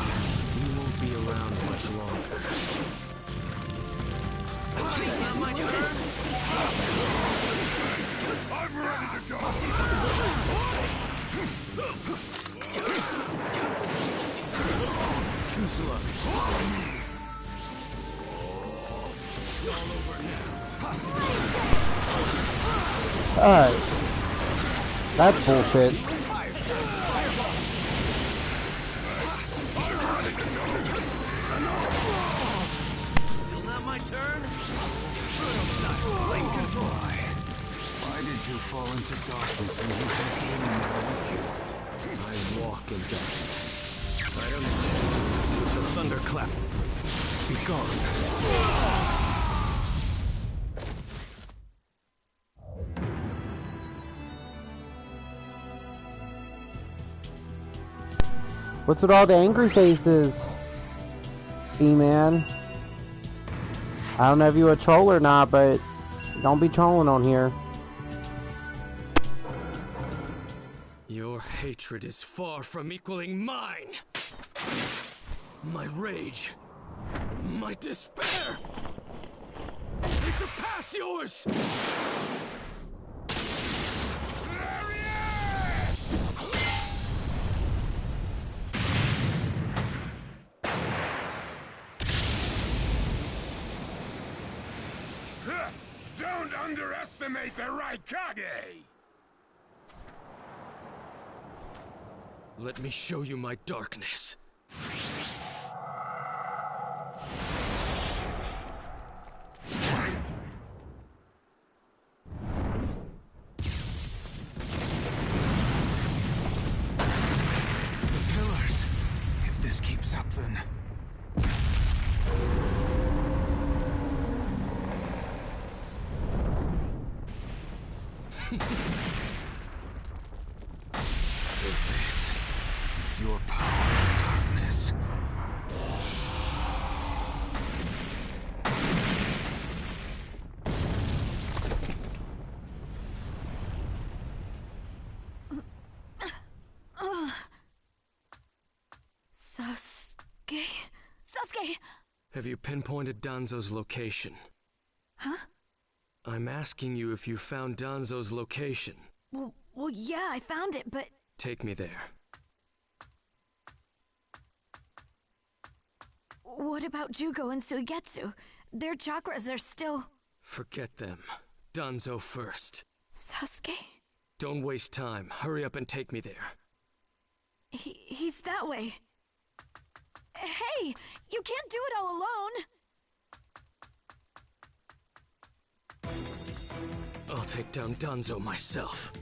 You won't be around much longer. Not my turn. I'm ready to go. Too slow. It's all over now. Alright. That's bullshit. Still not my turn? Bruno style, blame control. Why did you fall into darkness when you had him there with you? I walk in darkness. I don't intend to receive the thunderclap. Be gone. What's with all the angry faces? E-Man. I don't know if you a troll or not, but don't be trolling on here. Your hatred is far from equaling mine. My rage, my despair, they surpass yours. Don't underestimate the right Kage! Let me show you my darkness. The pillars. If this keeps up, then... So this is your power of darkness. Sasuke? Sasuke! Have you pinpointed Danzo's location? Huh? I'm asking you if you found Danzo's location. Well, yeah, I found it, but... Take me there. What about Jugo and Suigetsu? Their chakras are still... Forget them. Danzo first. Sasuke? Don't waste time. Hurry up and take me there. He's that way. Hey! You can't do it all alone! I'll take down Danzo myself.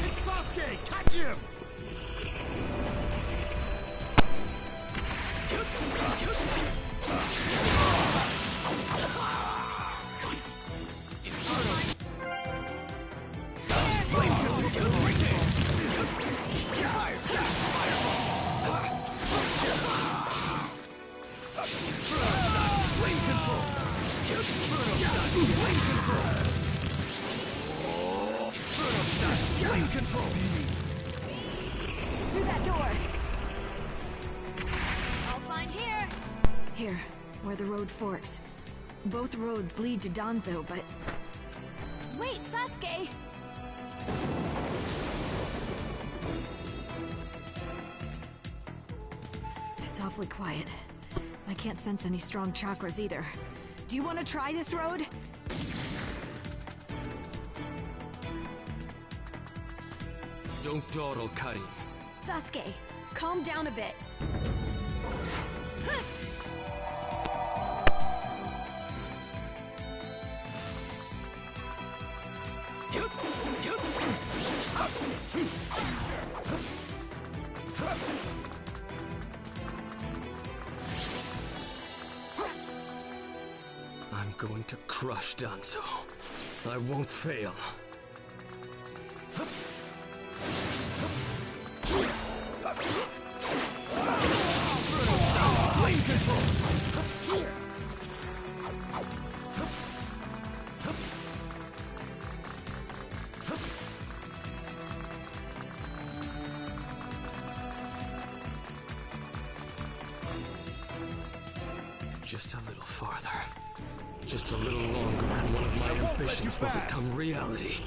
It's Sasuke! Catch him! Through that door! I'll find here! Here, where the road forks. Both roads lead to Danzo, but... Wait, Sasuke! It's awfully quiet. I can't sense any strong chakras either. Do you want to try this road? Don't dawdle, Karin. Sasuke, calm down a bit. I'm going to crush Danzo. I won't fail. Flame control! Just a little farther. Just a little longer, and one of my ambitions will become reality.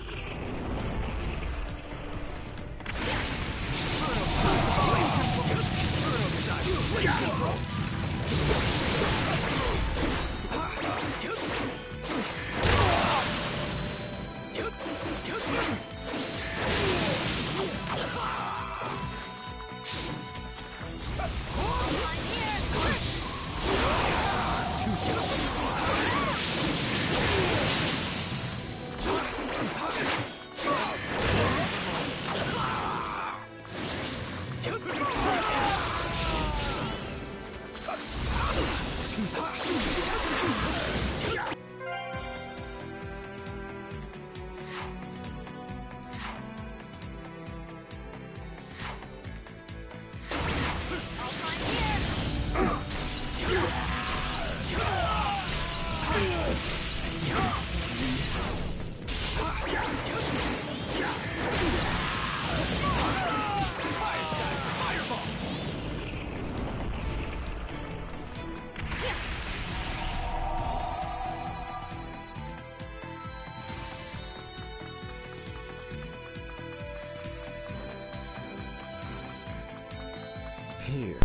Here.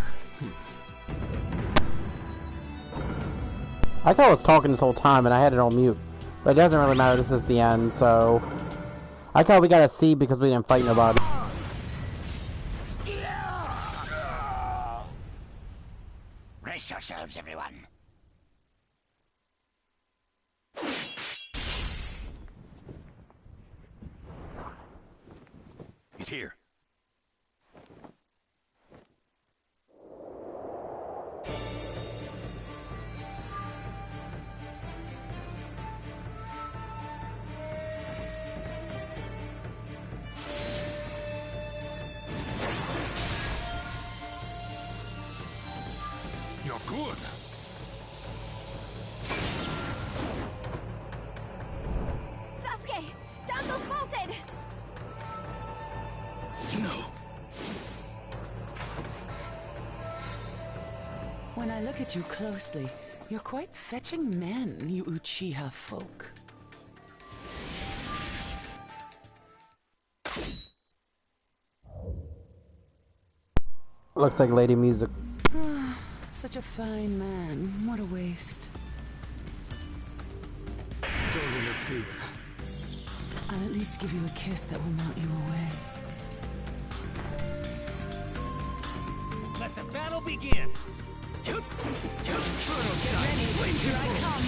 I thought I was talking this whole time and I had it on mute. But it doesn't really matter, this is the end, so... I thought we got a C because we didn't fight nobody. Brace yourselves, everyone. He's here. You're good. Sasuke! Danzo's bolted! No. When I look at you closely, you're quite fetching men, you Uchiha folk. Looks like Lady Music. Such a fine man. What a waste. Don't interfere. I'll at least give you a kiss that will melt you away. Let the battle begin! Get ready, here I come!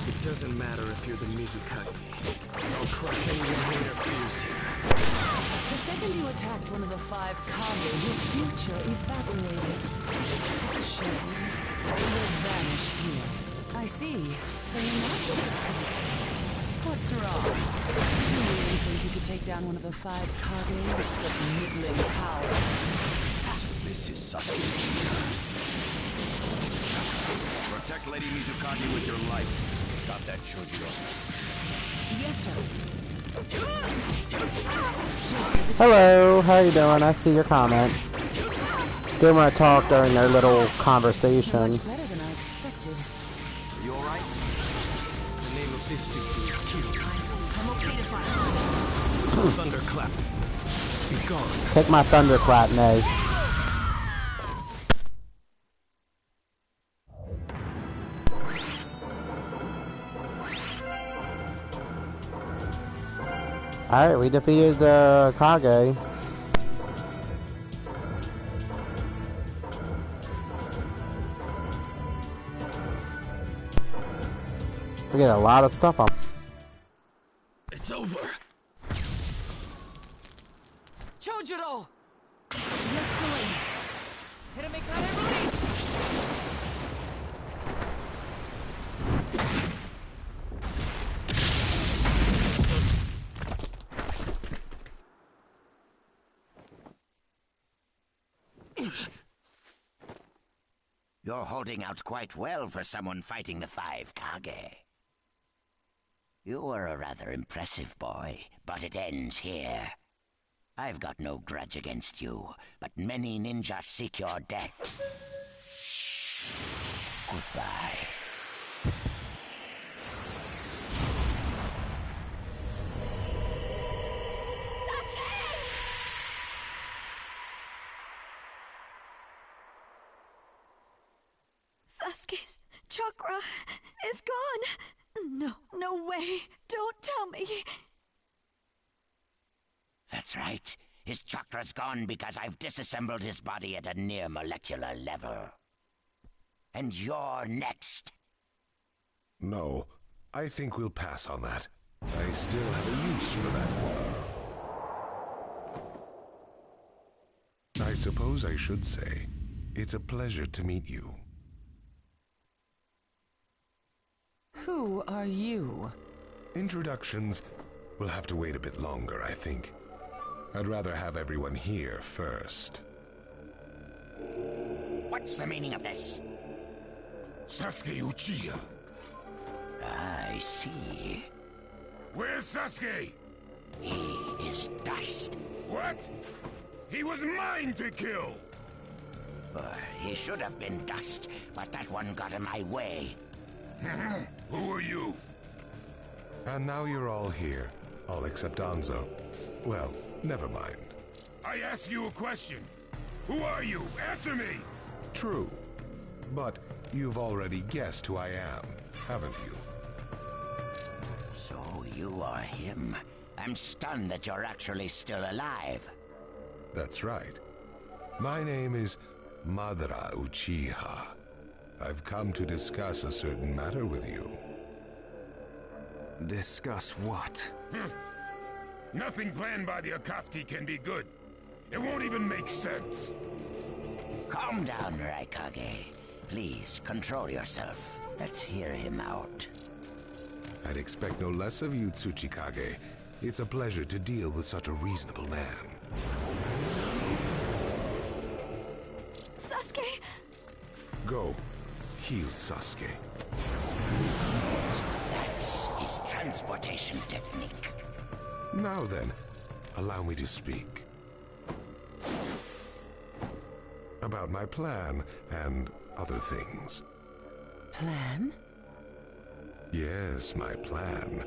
It doesn't matter if you're the Mizukage. I'll crush anyone who interferes here. The second you attacked one of the 5 Kage, your future evaporated. It's a shame. They will vanish here. I see. So you're not just a pretty face. What's wrong? Did you really think you could take down one of the 5 Kage with such middling power? So this is Sasuke. Protect Lady Mizukage with your life. Got that, Chojiro? Yes, sir. Hello, how you doing? I see your comment. Didn't want to talk during their little conversation. Much better than I expected. You alright? The name of this jutsu is Q. I'm okay to fight. Thunderclap. Be gone. Take my thunderclap, Nay. Alright, we defeated the Kage. We get a lot of stuff on. It's over. Chojiro! Letsplay! Hiramekare release! You're holding out quite well for someone fighting the 5 Kage. You were a rather impressive boy, but it ends here. I've got no grudge against you, but many ninjas seek your death. Goodbye. Sasuke's chakra is gone. No, no way. Don't tell me. That's right. His chakra's gone because I've disassembled his body at a near molecular level. And you're next. No, I think we'll pass on that. I still have a use for that one. I suppose I should say, it's a pleasure to meet you. Who are you? Introductions will have to wait a bit longer, I think. I'd rather have everyone here first. What's the meaning of this? Sasuke Uchiha. I see. Where's Sasuke? He is dust. What? He was mine to kill! He should have been dust, but that one got in my way. Who are you? And now you're all here, all except Danzo. Well, never mind. I asked you a question. Who are you? Answer me! True. But you've already guessed who I am, haven't you? So you are him. I'm stunned that you're actually still alive. That's right. My name is Madara Uchiha. I've come to discuss a certain matter with you. Discuss what? Nothing planned by the Akatsuki can be good. It won't even make sense. Calm down, Raikage. Please, control yourself. Let's hear him out. I'd expect no less of you, Tsuchikage. It's a pleasure to deal with such a reasonable man. Sasuke! Go. Heal Sasuke. So that's his transportation technique. Now then, allow me to speak. About my plan and other things. Plan? Yes, my plan.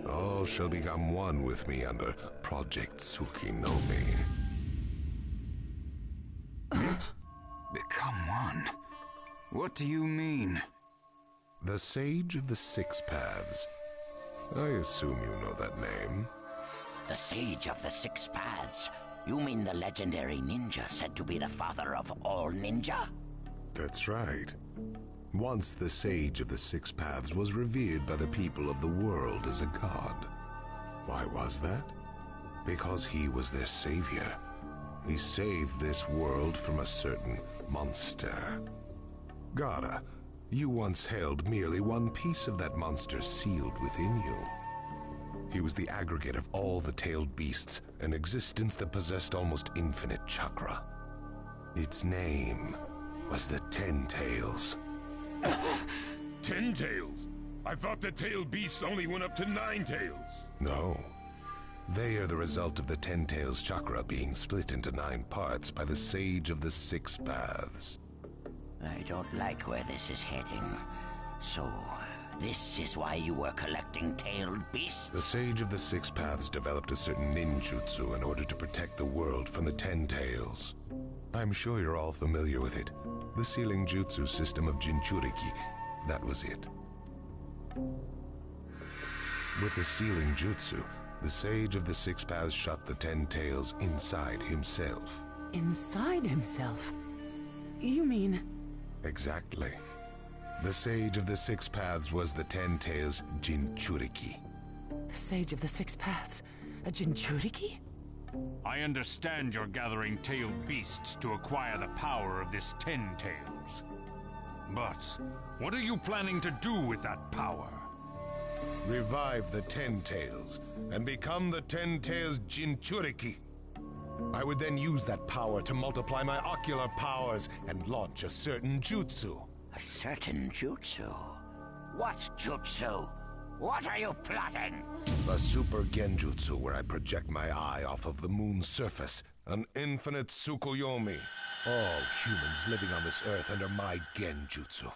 All shall become one with me under Project Tsukinome. Become one? What do you mean? The Sage of the Six Paths. I assume you know that name. The Sage of the Six Paths? You mean the legendary ninja said to be the father of all ninja? That's right. Once the Sage of the Six Paths was revered by the people of the world as a god. Why was that? Because he was their savior. He saved this world from a certain monster. Gaara, you once held merely one piece of that monster sealed within you. He was the aggregate of all the tailed beasts, an existence that possessed almost infinite chakra. Its name was the Ten Tails. 10 tails? I thought the tailed beasts only went up to 9 tails. No. They are the result of the Ten Tails chakra being split into 9 parts by the Sage of the Six Paths. I don't like where this is heading. So, this is why you were collecting tailed beasts? The Sage of the Six Paths developed a certain ninjutsu in order to protect the world from the Ten Tails. I'm sure you're all familiar with it. The sealing jutsu system of Jinchuriki. That was it. With the sealing jutsu, the Sage of the Six Paths shut the Ten Tails inside himself. Inside himself? You mean... Exactly. The Sage of the Six Paths was the Ten Tails Jinchuriki. The Sage of the Six Paths? A Jinchuriki? I understand you're gathering tailed beasts to acquire the power of this Ten Tails. But what are you planning to do with that power? Revive the Ten Tails and become the Ten Tails Jinchuriki. I would then use that power to multiply my ocular powers and launch a certain jutsu. A certain jutsu? What jutsu? What are you plotting? A super genjutsu where I project my eye off of the moon's surface. An infinite Tsukuyomi. All humans living on this earth under my genjutsu.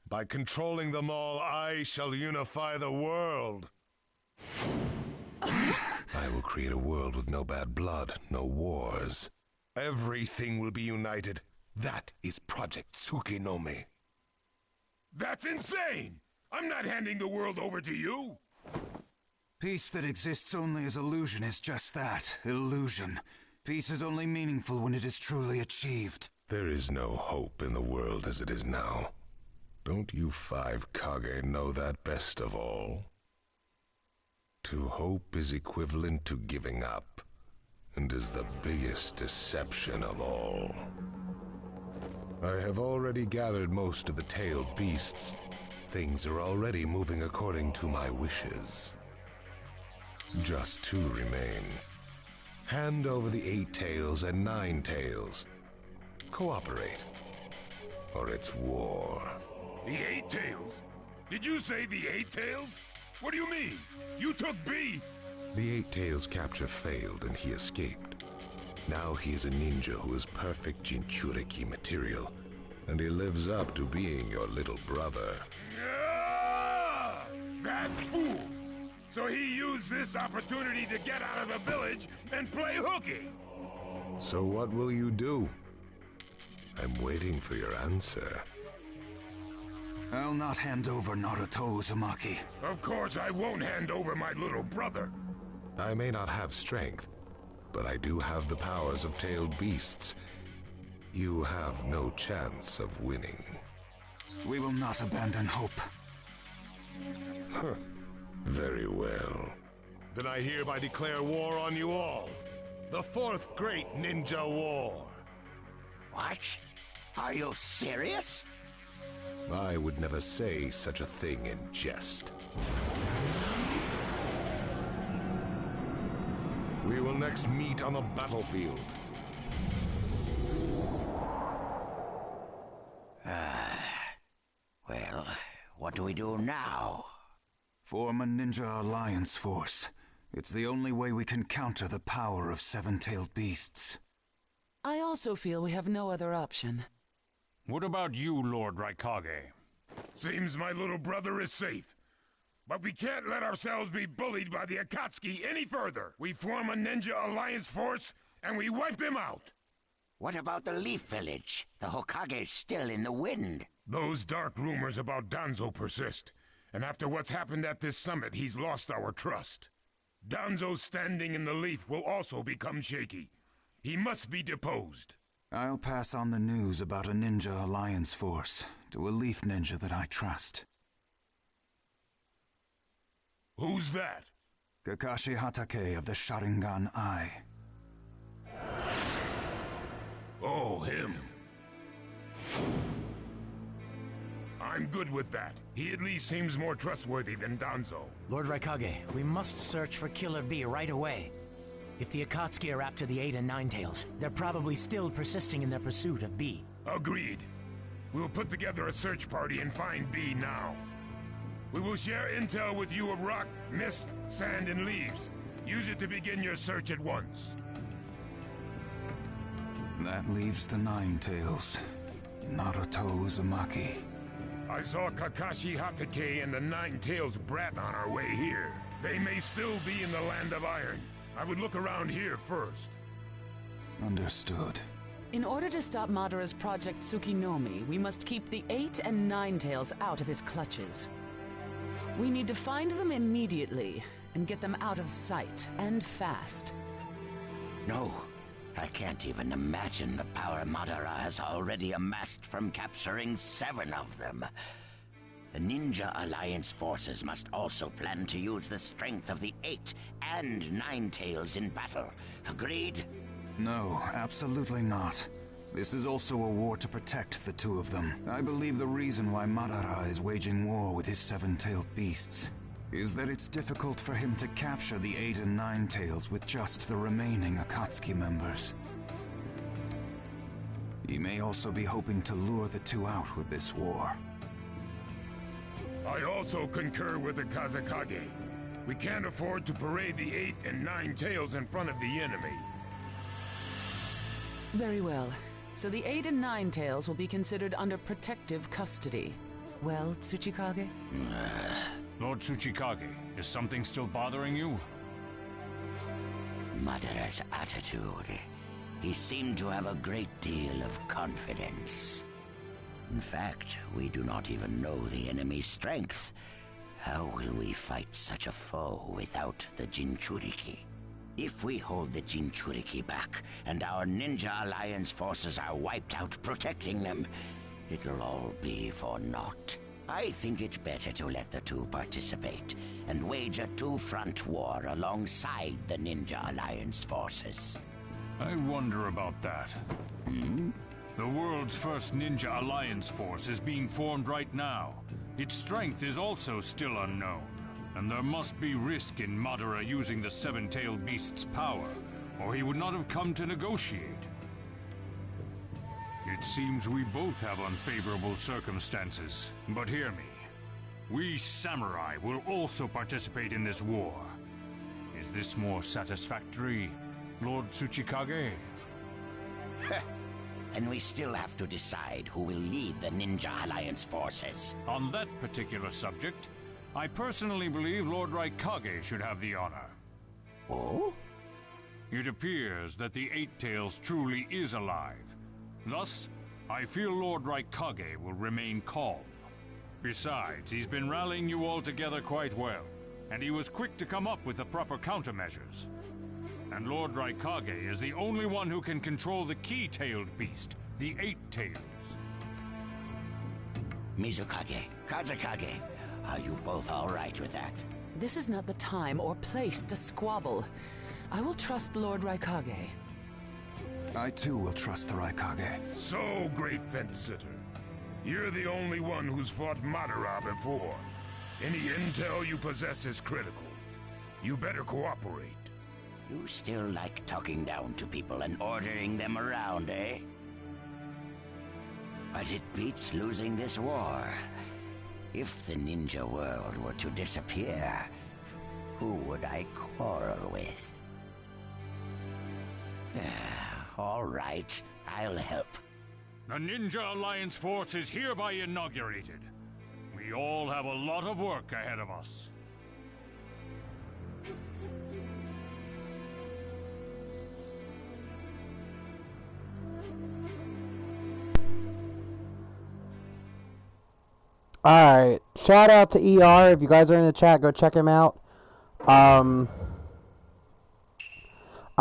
By controlling them all, I shall unify the world. I will create a world with no bad blood, no wars. Everything will be united. That is Project Tsukinome. That's insane! I'm not handing the world over to you! Peace that exists only as illusion is just that, illusion. Peace is only meaningful when it is truly achieved. There is no hope in the world as it is now. Don't you 5 Kage know that best of all? To hope is equivalent to giving up, and is the biggest deception of all. I have already gathered most of the tailed beasts. Things are already moving according to my wishes. Just 2 remain. Hand over the 8 tails and 9 tails. Cooperate, or it's war. The 8 tails? Did you say the 8 tails? What do you mean? You took B! The 8 tails capture failed and he escaped. Now he is a ninja who is perfect Jinchuriki material, and he lives up to being your little brother. Ah! That fool! So he used this opportunity to get out of the village and play hooky! So what will you do? I'm waiting for your answer. I'll not hand over Naruto Uzumaki. Of course I won't hand over my little brother. I may not have strength, but I do have the powers of tailed beasts. You have no chance of winning. We will not abandon hope. Huh. Very well. Then I hereby declare war on you all. The fourth great ninja war. What? Are you serious? I would never say such a thing in jest. We will next meet on the battlefield. Well, what do we do now? Form a ninja alliance force. It's the only way we can counter the power of seven-tailed beasts. I also feel we have no other option. What about you, Lord Raikage? Seems my little brother is safe. But we can't let ourselves be bullied by the Akatsuki any further. We form a ninja alliance force, and we wipe them out. What about the Leaf Village? The Hokage's still in the wind. Those dark rumors about Danzo persist. And after what's happened at this summit, he's lost our trust. Danzo's standing in the Leaf will also become shaky. He must be deposed. I'll pass on the news about a ninja alliance force to a Leaf ninja that I trust. Who's that? Kakashi Hatake of the Sharingan Eye. Oh, him. I'm good with that. He at least seems more trustworthy than Danzo. Lord Raikage, we must search for Killer Bee right away. If the Akatsuki are after the 8 and 9 tails, they're probably still persisting in their pursuit of Bee. Agreed. We'll put together a search party and find Bee now. We will share intel with you of rock, mist, sand, and leaves. Use it to begin your search at once. That leaves the 9 tails. Naruto Uzumaki. I saw Kakashi Hatake and the 9 tails brat on our way here. They may still be in the Land of Iron. I would look around here first. Understood. In order to stop Madara's Project Tsukinomi, we must keep the 8 and 9 tails out of his clutches. We need to find them immediately and get them out of sight, and fast. No, I can't even imagine the power Madara has already amassed from capturing 7 of them. The Ninja Alliance forces must also plan to use the strength of the 8 and 9 tails in battle. Agreed? No, absolutely not. This is also a war to protect the 2 of them. I believe the reason why Madara is waging war with his 7-tailed beasts is that it's difficult for him to capture the 8 and 9 tails with just the remaining Akatsuki members. He may also be hoping to lure the 2 out with this war. I also concur with the Kazekage. We can't afford to parade the 8 and 9 tails in front of the enemy. Very well. So the 8 and 9 tails will be considered under protective custody. Well, Tsuchikage? Lord Tsuchikage, is something still bothering you? Madara's attitude. He seemed to have a great deal of confidence. In fact, we do not even know the enemy's strength. How will we fight such a foe without the Jinchuriki? If we hold the Jinchuriki back, and our Ninja Alliance forces are wiped out protecting them, it'll all be for naught. I think it's better to let the 2 participate, and wage a 2-front war alongside the Ninja Alliance forces. I wonder about that. The world's first Ninja Alliance force is being formed right now. Its strength is also still unknown, and there must be risk in Madara using the 7-tailed beast's power, or he would not have come to negotiate. It seems we both have unfavorable circumstances, but hear me. We samurai will also participate in this war. Is this more satisfactory, Lord Tsuchikage? Then we still have to decide who will lead the Ninja Alliance forces. On that particular subject, I personally believe Lord Raikage should have the honor. Oh? It appears that the 8 tails truly is alive. Thus, I feel Lord Raikage will remain calm. Besides, he's been rallying you all together quite well, and he was quick to come up with the proper countermeasures. And Lord Raikage is the only one who can control the key-tailed beast, the Eight Tails. Mizukage, Kazekage, are you both all right with that? This is not the time or place to squabble. I will trust Lord Raikage. I too will trust the Raikage. So, great fence-sitter. You're the only one who's fought Madara before. Any intel you possess is critical. You better cooperate. You still like talking down to people and ordering them around, eh? But it beats losing this war. If the ninja world were to disappear, who would I quarrel with? All right, I'll help. The Ninja Alliance force is hereby inaugurated. We all have a lot of work ahead of us. Alright, shout out to ER. If you guys are in the chat, go check him out. I'm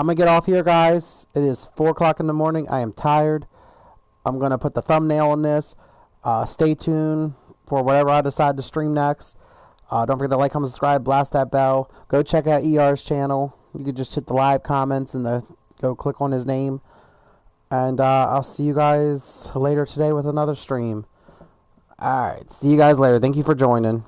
gonna get off here, guys. It is 4 o'clock in the morning. I am tired. I'm gonna put the thumbnail on this. Stay tuned for whatever I decide to stream next. Don't forget to like, comment, subscribe, blast that bell. Go check out ER's channel. You can just hit the live comments and go click on his name. And I'll see you guys later today with another stream. Alright, see you guys later. Thank you for joining.